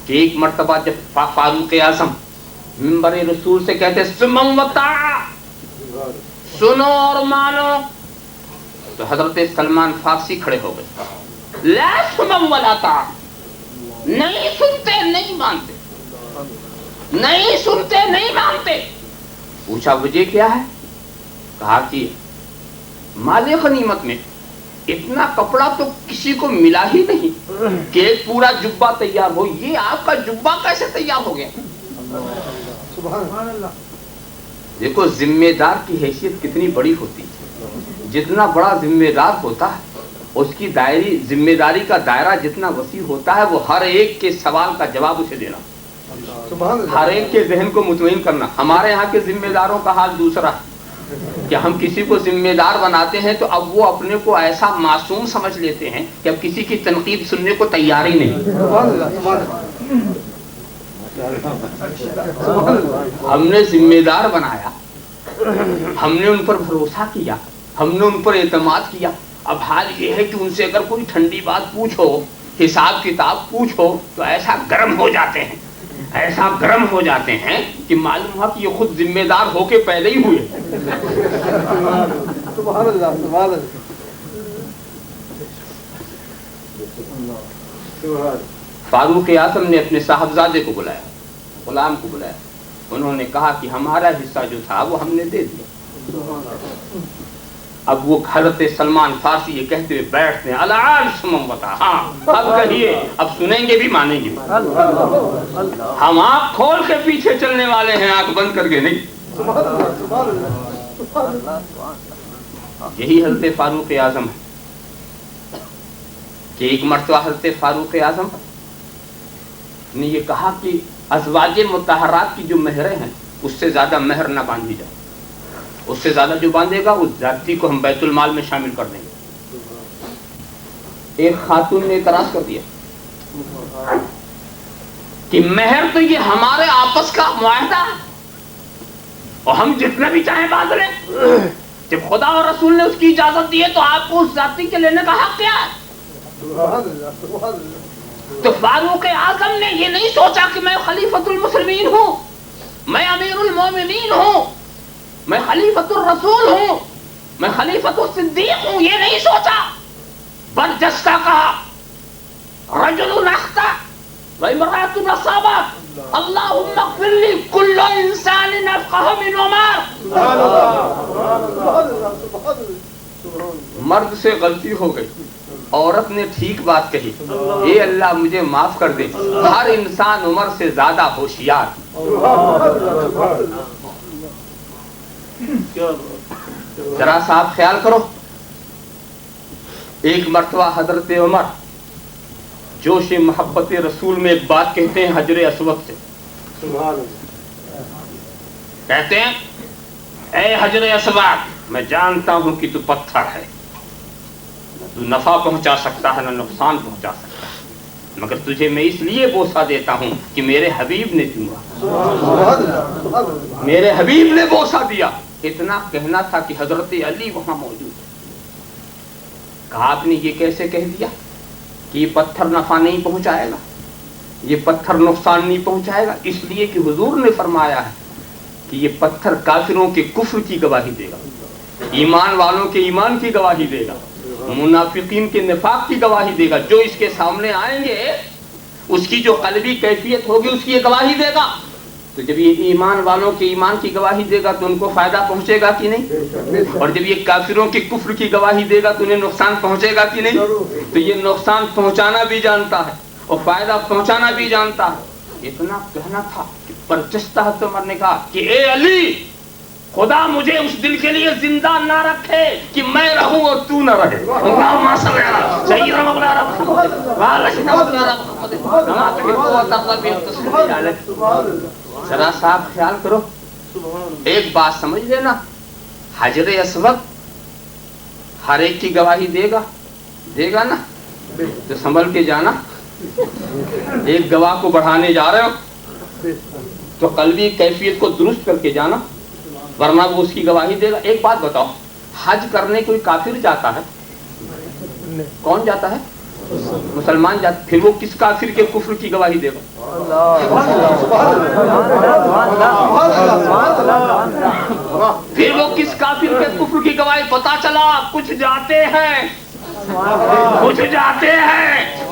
کہ ایک مرتبہ جب فاروق اعظم منبر رسول سے کہتے سمم و طاعہ، سنو اور مانو، تو حضرت سلمان فارسی کھڑے ہو گئے. لا سمم ولا طاعہ، نہیں سنتے نہیں مانتے، نہیں سنتے نہیں مانتے. پوچھا وجہ کیا ہے؟ کہا کہ مال غنیمت میں اتنا کپڑا تو کسی کو ملا ہی نہیں کہ ایک پورا جبہ تیار ہو. یہ آپ کا جبہ کیسے تیار ہو گیا؟ سبحان اللہ. دیکھو ذمہ دار کی حیثیت کتنی بڑی ہوتی ہے. جتنا بڑا ذمہ دار ہوتا ہے اس کی ذمہ داری کا دائرہ جتنا وسیع ہوتا ہے، وہ ہر ایک کے سوال کا جواب اسے دینا، ہر ایک کے ذہن کو مطمئن کرنا. ہمارے یہاں کے ذمہ داروں کا حال دوسرا ہے کہ ہم کسی کو ذمہ دار بناتے ہیں تو اب وہ اپنے کو ایسا معصوم سمجھ لیتے ہیں کہ اب کسی کی تنقید سننے کو تیار ہی نہیں. ہم نے ذمہ دار بنایا ہم نے ان پر بھروسہ کیا، ہم نے ان پر اعتماد کیا. اب حال یہ ہے کہ ان سے اگر کوئی ٹھنڈی بات پوچھو، حساب کتاب پوچھو تو ایسا گرم ہو جاتے ہیں، ایسا گرم ہو جاتے ہیں کہ معلوم ہوا کہ یہ خود ذمہ دار ہو کے پیدا ہی ہوئے. سبحان اللہ سبحان اللہ. فاروق اعظم نے اپنے صاحبزادے کو بلایا، غلام کو بلایا. انہوں نے کہا کہ ہمارا حصہ جو تھا وہ ہم نے دے دیا. اب وہ حضرت سلمان فارسی یہ کہتے ہوئے بیٹھتے ہیں، الان سممتا، ہاں اب کہیے، اب سنیں گے بھی مانیں گے. ہم آنکھ کھول کے پیچھے چلنے والے ہیں، آنکھ بند کر کے نہیں. یہی حضرت فاروق اعظم ہے کہ ایک مرتبہ حضرت فاروق اعظم نے یہ کہا کہ ازواج مطہرات کی جو مہریں ہیں اس سے زیادہ مہر نہ باندھی جائے، اس سے زیادہ جو باندھے گا اس زیادتی کو ہم بیت المال میں شامل کر دیں گے. ایک خاتون نے اعتراض کر دیا کہ مہر تو یہ ہمارے آپس کا معاہدہ ہے اور ہم جتنا بھی چاہیں باندھ لیں. جب خدا اور رسول نے اس کی اجازت دی ہے تو آپ کو اس ذاتی کے لینے کا حق کیا ہے؟ تو فاروق اعظم نے یہ نہیں سوچا کہ میں خلیفۃ المسلمین ہوں، میں امیر المومنین ہوں، میں خلیفۃ الرسول ہوں، میں خلیفۃ الصدیق ہوں، یہ نہیں سوچا. برجستہ کہا رجل اخطأ وامرأة اصابت اللهم اغفر لي كل انسان افقه من عمر. مرد سے غلطی ہو گئی، عورت نے ٹھیک بات کہی، اے اللہ مجھے معاف کر دے، ہر انسان عمر سے زیادہ ہوشیار. ذرا صاحب خیال کرو، ایک مرتبہ حضرت عمر جوش محبت رسول میں ایک بات کہتے ہیں حجر اسود سے. کہتے ہیں اے حجر اسود، میں جانتا ہوں کہ تو پتھر ہے، تو نفع پہنچا سکتا ہے نہ نقصان پہنچا سکتا ہے، مگر تجھے میں اس لیے بوسہ دیتا ہوں کہ میرے حبیب نے دیا، میرے حبیب نے بوسہ دیا. اتنا کہنا تھا کہ حضرت علی وہاں موجود. کہا آپ نے یہ کیسے کہہ دیا کہ یہ پتھر نفع نہیں پہنچائے گا، یہ پتھر نقصان نہیں پہنچائے گا؟ اس لیے کہ حضور نے فرمایا ہے کہ یہ پتھر کافروں کے کفر کی گواہی دے گا، ایمان والوں کے ایمان کی گواہی دے گا، منافقین کے نفاق کی گواہی دے گا. جو اس کے سامنے آئیں گے اس کی جو قلبی کیفیت ہوگی اس کی یہ گواہی دے گا. تو جب یہ ایمان والوں کے ایمان کی گواہی دے گا تو ان کو فائدہ پہنچے گا کہ نہیں؟ اور جب یہ کافروں کے کفر کی گواہی دے گا تو انہیں نقصان پہنچے گا کہ نہیں؟ تو یہ نقصان پہنچانا بھی جانتا ہے اور فائدہ پہنچانا بھی جانتا ہے. اتنا کہنا تھا کہ برجستہ عمر نے کہا کہ اے علی، خدا مجھے اس دل کے لیے زندہ نہ رکھے کہ میں رہوں اور تو نہ رہے. اللہم صلی علی سیدنا مولانا محمد وعلی سیدنا محمد. ذرا صاحب خیال کرو، ایک بات سمجھ لینا، حجر اسود ہر ایک کی گواہی دے گا نا؟ تو سنبھل کے جانا. ایک گواہ کو بڑھانے جا رہے ہو تو قلبی کیفیت کو درست کر کے جانا، ورنہ وہ اس کی گواہی دے گا. ایک بات بتاؤ، حج کرنے کوئی کافر جاتا ہے؟ کون جاتا ہے؟ مسلمان جاتا. پھر وہ کس کافر کے کفر کی گواہی دے گا؟ پھر وہ کس کافر کے کفر کی گواہی؟ پتا چلا کچھ جاتے ہیں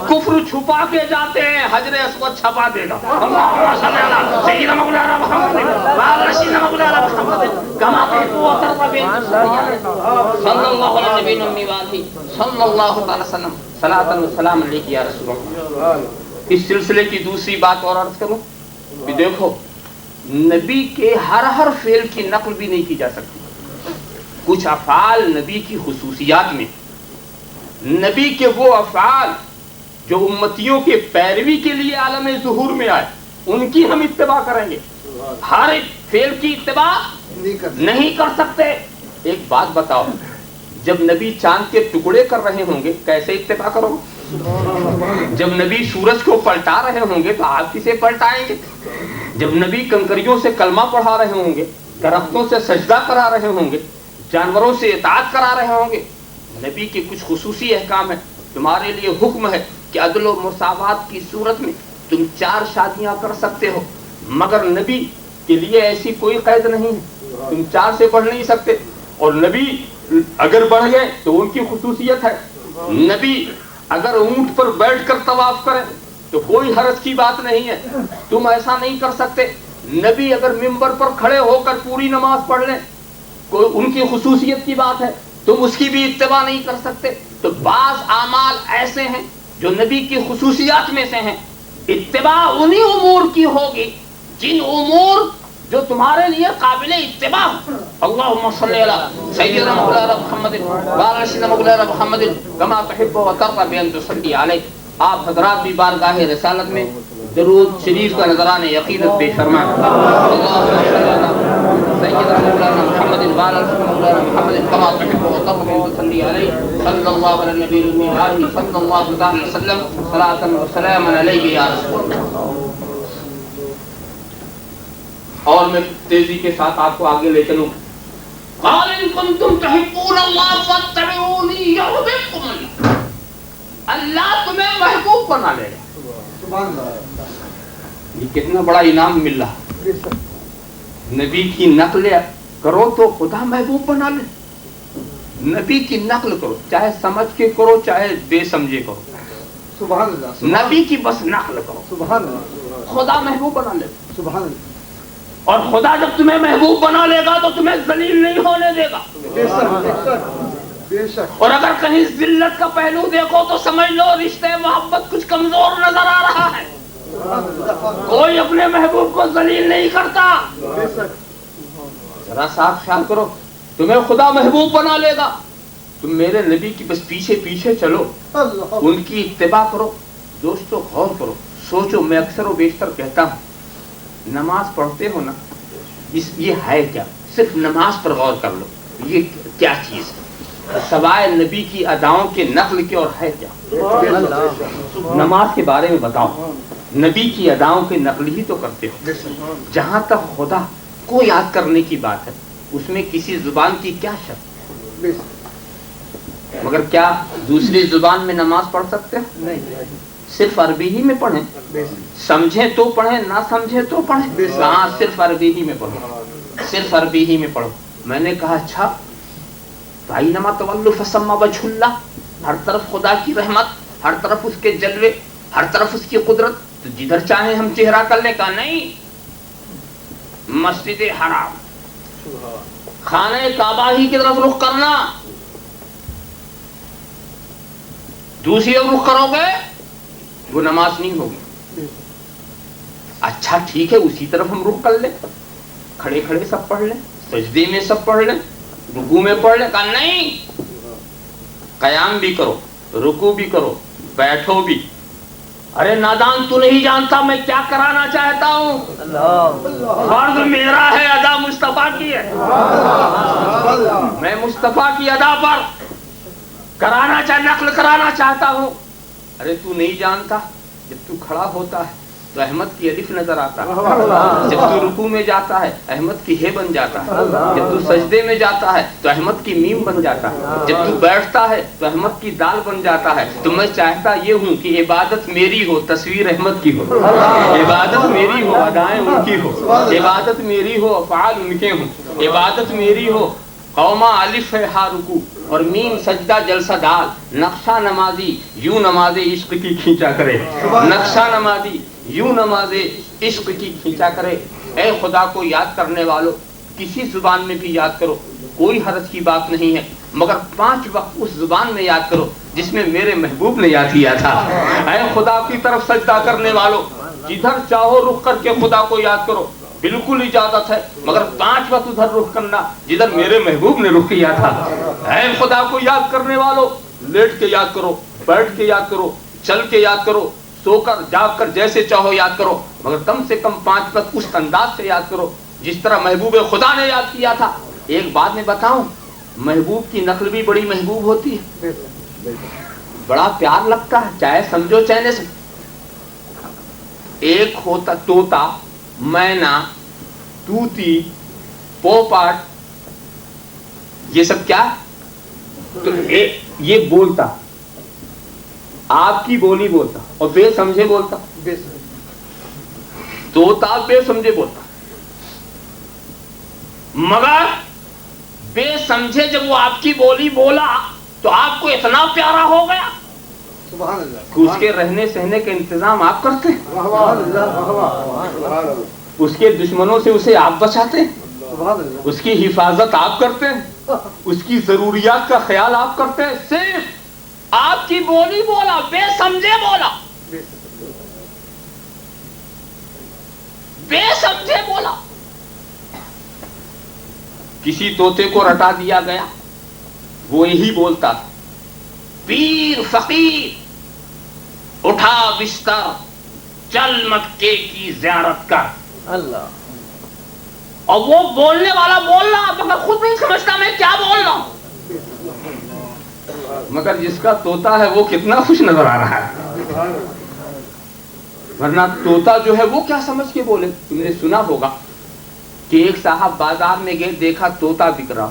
کفر چھپا کے جاتے ہیں، حجر اسود چھپا دے گا. صلی اللہ علیہ وسلم. صلاۃ و سلام علیک یا رسول اللہ. اس سلسلے کی دوسری بات اور عرض کروں کہ دیکھو، نبی کے ہر فعل کی نقل بھی نہیں کی جا سکتی. کچھ افعال نبی کی خصوصیات میں، نبی کے وہ افعال جو امتیوں کے پیروی کے لیے عالم ظہور میں آئے ان کی ہم اتباع کریں گے، ہر ایک فعل کی اتباع نہیں کر سکتے. ایک بات بتاؤ، جب نبی چاند کے ٹکڑے کر رہے ہوں گے کیسے اتباع کرو گے؟ جب نبی سورج کو پلٹا رہے ہوں گے تو آپ کسے پلٹائیں گے؟ جب نبی کنکریوں سے کلمہ پڑھا رہے ہوں گے درختوں سے سجدہ کرا رہے ہوں گے، جانوروں سے اطاعت کرا رہے ہوں گے. نبی کے کچھ خصوصی احکام ہیں. تمہارے لیے حکم ہے کہ عدل و مساوات کی صورت میں تم 4 شادیاں کر سکتے ہو، مگر نبی کے لیے ایسی کوئی قید نہیں ہے. تم 4 سے بڑھ نہیں سکتے. اور نبی اگر بڑھ گئے تو ان کی خصوصیت ہے، نبی اگر اونٹ پر بیٹھ کر طواف کرے تو کوئی حرج کی بات نہیں ہے، تم ایسا نہیں کر سکتے. نبی اگر ممبر پر کھڑے ہو کر پوری نماز پڑھ لیں، کوئی ان کی خصوصیت کی بات ہے، تم اس کی بھی اتباع نہیں کر سکتے. تو بعض اعمال ایسے ہیں جو نبی کی خصوصیات میں سے ہیں. اتباع انہی امور کی ہوگی جن امور جو تمہارے لیے قابل اتباع. اللهم صل علی سیدنا مولانا محمد وعلی سیدنا مولانا محمد کما تحب و ترضى بان تصلی علیہ. آپ حضرات بھی بارگاہ رسالت میں درود شریف کا نذرانہ یقینت پیش فرمائیں. اللهم صل علی سیدنا مولانا محمد وعلی سیدنا مولانا محمد کما تحب و ترضى بان تصلی علیہ. صلی اللہ علی النبی الامین صلی اللہ علیہ وسلم صلاۃ و سلام علیہ یا رسول اللہ. اور میں تیزی کے ساتھ آپ کو آگے لے چلوں. قال ان کنتم تحبون اللہ فاتبعونی یحببکم اللہ. اللہ تمہیں محبوب بنا لے گا. سبحان اللہ. یہ کتنا بڑا انعام مل رہا. نبی کی نقل کرو تو خدا محبوب بنا لے. نبی کی نقل کرو، چاہے سمجھ کے کرو چاہے بے سمجھے کرو. سبحان اللہ. نبی کی بس نقل کرو، سبحان اللہ. خدا محبوب بنا لے. سبحان اللہ. اور خدا جب تمہیں محبوب بنا لے گا تو تمہیں ذلیل نہیں ہونے دے گا. بے شک بے شک بے شک. اور اگر کہیں ذلت کا پہلو دیکھو تو سمجھ لو رشتے محبت کچھ کمزور نظر آ رہا ہے. کوئی اپنے محبوب کو ذلیل نہیں کرتا. بے شک. ذرا صاف خیال کرو، تمہیں خدا محبوب بنا لے گا. تم میرے نبی کی بس پیچھے پیچھے چلو، اللہ. ان کی اتباع کرو. دوستو غور کرو، سوچو. میں اکثر و بیشتر کہتا ہوں نماز پڑھتے ہو نا، یہ ہے کیا؟ صرف نماز پر غور کر لو، یہ کیا چیز ہے سوائے نبی کی اداؤں کے نقل کے، اور ہے کیا؟ نماز کے بارے میں بتاؤ. نبی کی اداؤں کے نقل ہی تو کرتے ہو. جہاں تک خدا کو یاد کرنے کی بات ہے اس میں کسی زبان کی کیا شک، مگر کیا دوسری زبان میں نماز پڑھ سکتے ہیں؟ صرف عربی ہی میں پڑھیں. سمجھیں تو پڑھیں، نہ سمجھیں تو پڑھیں. کہاں صرف عربی ہی میں پڑھو، صرف عربی ہی میں پڑھو. میں نے کہا اچھا فَأَيْنَمَا تَوَلُّوا فَثَمَّ وَجْهُ اللَّهِ. ہر طرف خدا کی رحمت، ہر طرف اس کے جلوے، ہر طرف اس کی قدرت، تو جدھر چاہیں ہم چہرہ کر لیں. کہا نہیں، مسجد حرام خانہ کعبہ ہی کی طرف رخ کرنا. دوسری طرف رخ کرو گے وہ نماز نہیں ہوگی. اچھا ٹھیک ہے، اسی طرف ہم رخ کر لیں، کھڑے کھڑے سب پڑھ لیں، سجدے میں سب پڑھ لیں، رکوع میں پڑھ لیں. کہا نہیں، قیام بھی کرو، رکوع بھی کرو، بیٹھو بھی. ارے نادان تو نہیں جانتا میں کیا کرانا چاہتا ہوں. فرض میرا ہے، ادا مصطفیٰ کی ہے. میں مصطفیٰ کی ادا پر کرانا نقل کرانا چاہتا ہوں. ارے تو نہیں جانتا، جب تو کھڑا ہوتا ہے تو احمد کی الف نظر آتا ہے، جب تو رکوع میں جاتا ہے احمد کی ہے بن جاتا ہے، جب تو سجدے میں جاتا ہے تو احمد کی میم بن جاتا ہے، جب تو بیٹھتا ہے تو احمد کی دال بن جاتا ہے. تو میں چاہتا یہ ہوں کہ عبادت میری ہو، تصویر احمد کی ہو. عبادت میری ہو، ادائیں ان کی ہو. عبادت میری ہو، افعال ان کے ہوں. عبادت میری ہو، قوما الف ہے ہا رکوع اور میم سجدہ جلسہ دال. نقشہ نمازی یوں نماز عشق کی کھینچا کرے، نقشہ نمازی یوں نماز عشق کی کھینچا کرے. اے خدا کو یاد کرنے والوں، کسی زبان میں بھی یاد کرو، کوئی حرج کی بات نہیں ہے، مگر 5 وقت اس زبان میں یاد کرو جس میں میرے محبوب نے یاد کیا تھا. اے خدا کی طرف سجدہ کرنے والوں، جدھر چاہو رخ کر کے خدا کو یاد کرو، بالکل اجازت ہے، مگر 5 وقت ادھر رخ کرنا جدھر میرے محبوب نے رخ کیا تھا. اے خدا کو یاد کرنے والوں، لیٹ کے یاد کرو، بیٹھ کے یاد کرو، چل کے یاد کرو، سو کر جاگ کر جیسے چاہو یاد کرو، مگر کم سے کم 5 وقت اس انداز سے یاد کرو جس طرح محبوب خدا نے یاد کیا تھا. ایک بات میں بتاؤں، محبوب کی نقل بھی بڑی محبوب ہوتی ہے، بڑا پیار لگتا ہے، چاہے سمجھو چاہے نہ سمجھو. ایک ہوتا طوطا، مینا، طوطی، پو پاٹ، یہ سب کیا؟ تو یہ بولتا، آپ کی بولی بولتا، اور بے سمجھے بولتا، طوطا بے سمجھے بولتا، مگر بے سمجھے جب وہ آپ کی بولی بولا تو آپ کو اتنا پیارا ہو گیا سبحان اللہ، کہ اس کے رہنے سہنے کا انتظام آپ کرتے ہیں، سبحان اللہ، سبحان اللہ، اس کے دشمنوں سے اسے آپ بچاتے ہیں، سبحان اللہ، اس کی حفاظت آپ کرتے ہیں، اس کی ضروریات کا خیال آپ کرتے ہیں، صرف آپ کی بولی بولا، بے سمجھے بولا، بے سمجھے بولا. کسی طوطے کو رٹا دیا گیا، وہ یہی بولتا تھا، پیر فقیر اٹھا بستر چل مکے کی زیارت کر. اللہ، اور وہ بولنے والا بول رہا مگر خود نہیں سمجھتا میں کیا بول رہا ہوں، مگر جس کا طوطا ہے وہ کتنا خوش نظر آ رہا ہے. ورنہ طوطا جو ہے وہ کیا سمجھ کے بولے. تم نے سنا ہوگا کہ ایک صاحب بازار میں گئے، دیکھا طوطا بک رہا،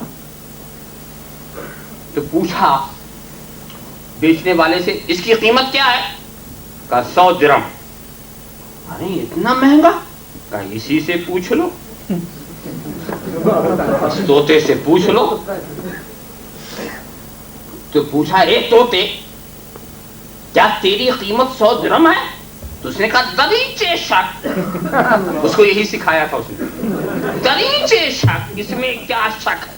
تو پوچھا بیچنے والے سے اس کی قیمت کیا ہے؟ کہا 100 درہم. ارے اتنا مہنگا؟ کہا اسی سے پوچھ لو، اس طوطے سے پوچھ لو. تو پوچھا اے طوطے کیا تیری قیمت 100 درہم ہے؟ تو اس نے کہا دریچے شک. اس کو یہی سکھایا تھا اس نے، دریچے شک، اس میں کیا شک ہے،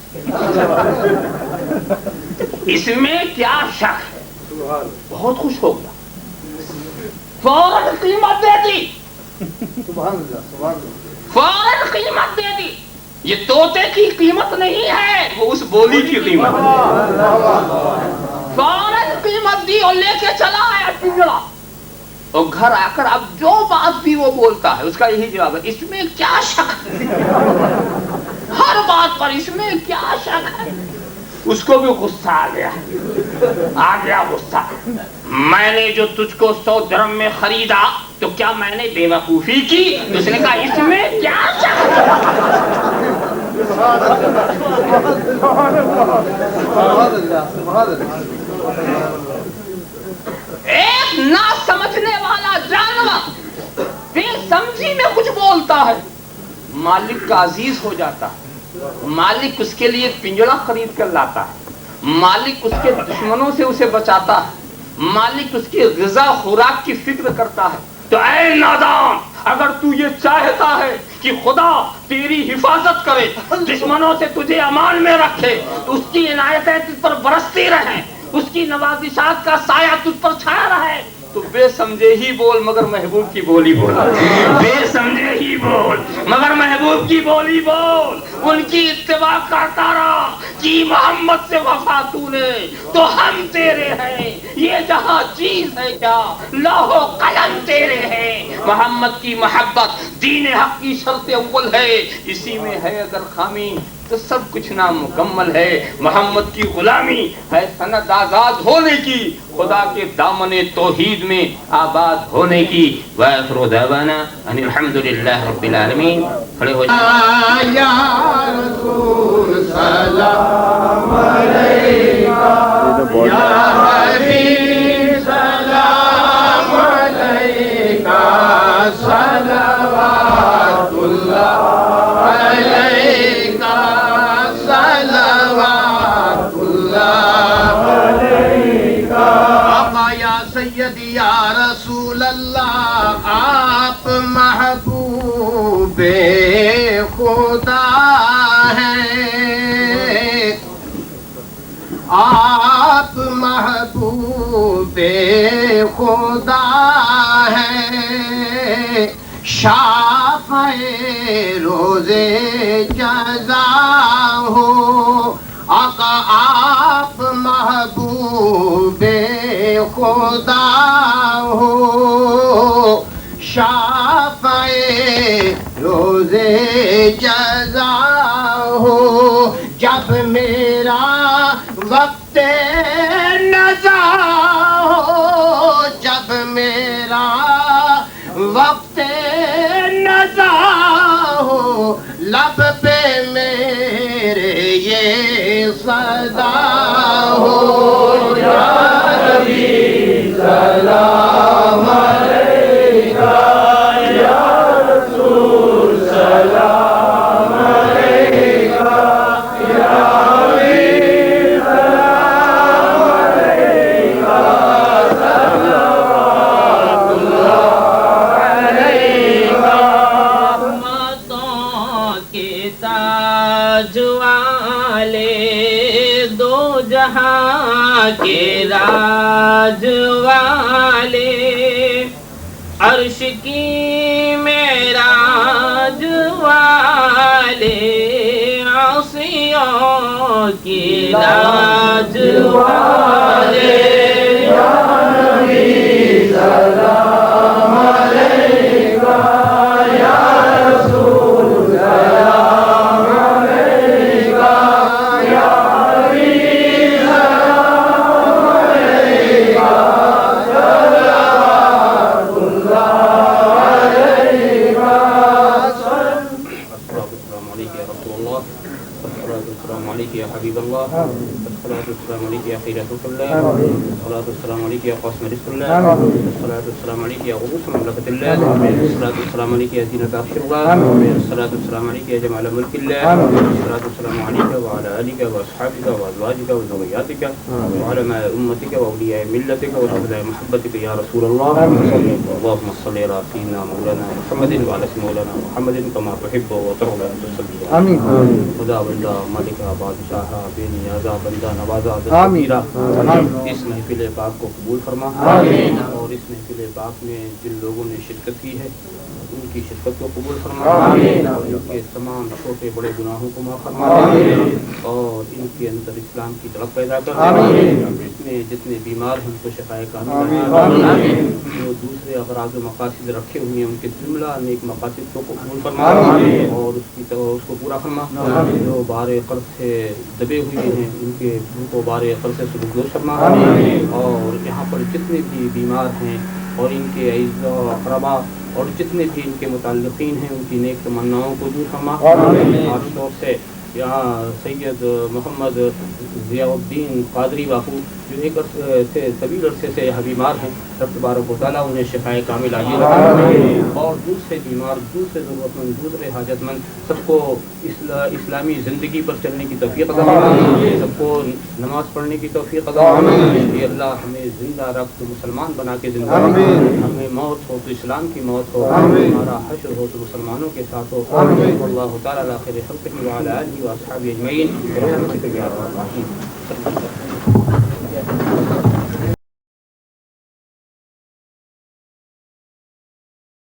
اس میں کیا شک ہے. بہت خوش ہو گیا، فوراً قیمت دے دی، سبحان اللہ، سبحان اللہ، فوراً قیمت دے دی. یہ طوطے کی قیمت نہیں ہے، وہ اس بولی کی قیمت ہے. فوراً قیمت دی اور لے کے چلا آیا پنجرا. اور گھر آ کر اب جو بات بھی وہ بولتا ہے اس کا یہی جواب ہے، اس میں کیا شک ہے، ہر بات پر اس میں کیا شک ہے. اس کو بھی غصہ آ گیا غصہ. میں نے جو تجھ کو 100 درہم میں خریدا تو کیا میں نے بے وقوفی کی؟ تو اس نے کہا اس میں کیا شک ہے. سبحان اللہ، سبحان اللہ. ایک نہ سمجھنے والا جانور بے سمجھی میں کچھ بولتا ہے، مالک کا عزیز ہو جاتا ہے، مالک اس کے لیے پنجرا خرید کر لاتا ہے، مالک اس کے دشمنوں سے اسے بچاتا ہے، مالک اس کی غذا خوراک کی فکر کرتا ہے. تو اے نادان، اگر تو یہ چاہتا ہے کہ خدا تیری حفاظت کرے، دشمنوں سے تجھے امان میں رکھے، تو اس کی عنایتیں تجھ پر برستی رہیں، اس کی نوازشات کا سایہ تجھ پر چھایا رہے، تو بے سمجھے ہی بول مگر محبوب کی بولی بول. بے سمجھے ہی بول مگر محبوب کی بولی بول. ان کی اتباع کرتا رہا کہ محمد سے وفا تو نے تو ہم تیرے ہیں، یہ جہاں چیز ہے کیا لوح و قلم تیرے ہیں. محمد کی محبت دین حق کی شرط اول ہے، اسی میں ہے اگر خامی تو سب کچھ نامکمل ہے. محمد کی غلامی ہے سند آزاد ہونے کی، خدا کے دامن توحید میں آباد ہونے کی. وآخر دعوانا ان الحمدللہ رب العالمین. کھڑے ہو جائیں. یا رسول سلام علیکہ، یا حبیب سلام علیکہ، صلوات اللہ علیکہ، صلوات اللہ علیکہ. آقا یا سیدی یا رسول اللہ، آپ محبوب خدا ہیں، آپ محبوب خدا ہیں، شافع روز جزا ہو. آقا آپ محبوب خدا ہو، شافع روز جزا ہو. جب میرا وقت نزا ہو، جب میرا وقت نزا ہو، لب پہ میں صدا ہو یا نبی سلام علیکہ یا رسول سلام علیکہ یا حبیب سلام علیکہ صلوات اللہ علیکہ رحمتوں کے تاج والے دو جہاں کے راج والے عرش کی معراج والے عاصیوں کی لاج والے یا نبی سلام علیکہ یا رسول سلام علیکہ یا حبیب سلام علیکہ صلوات اللہ علیکہ السلام علیکم یا رسول اللہ السلام علیکم یا حبیب اللہ السلام علیکم یا خیر خلق اللہ السلام علیکم یا قاسم رزق اللہ السلام علیکم یا غوث مملکت اللہ السلام علیکم یا زینت عرش اللہ السلام علیکم یا جمال ملک اللہ السلام علیکم وعلى آلک واصحابک وازواجک وذریاتک وعلماء امتک واولیاء ملتک وأهل محبتک یا رسول اللہ اللهم صل علی سیدنا مولانا محمد وعلى مولانا محمد كما تحب وترضى ان تصلي آمین خدا بندہ مالکہ بادشاہ بے نیازہ بندہ نوازہ دستگیرہ اس محفل پاک کو قبول فرما اور اس محفل پاک میں جن لوگوں نے شرکت کی ہے ان کی شرکت کو قبول فرما اور ان کے تمام چھوٹے بڑے گناہوں کو معاف فرما اور ان کے اندر اسلام کی طرف پیدا کر اس میں جتنے بیمار ہیں ان کو شفائے کامل جو دوسرے اغراض و مقاصد رکھے ہوئے ہیں ان کے جملہ نیک مقاصد کو قبول فرما اور اس کو پورا فرما جو بار قرض سے دبے ہوئے ہیں ان کو بار قرض سے سبکدوش فرما اور یہاں پر جتنے بھی بیمار ہیں اور ان کے اعزاء و اقربا اور جتنے بھی ان کے متعلقین ہیں ان کی نیک تمناؤں کو دور فرما خاص طور سے یہاں سید محمد ضیاء الدین قادری باپو جو ایک طویل عرصے سے یہاں بیمار ہیں رب تبارک و تعالیٰ انہیں شفائے کامل عاجل عطا فرمائے اور دوسرے بیمار دوسرے ضرورت مند دوسرے حاجت مند سب کو اسلامی زندگی پر چلنے کی توفیق عطا فرمائے سب کو نماز پڑھنے کی توفیق عطا فرمائے کہ اللہ ہمیں زندہ رکھ تو مسلمان بنا کے زندہ رکھ ہمیں موت ہو تو اسلام کی موت ہو ہمارا حشر ہو تو مسلمانوں کے ساتھ ہو اللہ تعالیٰ علی خیر خلقہ وعلی آلہ واصحابہ اجمعین برحمتک یا ارحم الراحمین.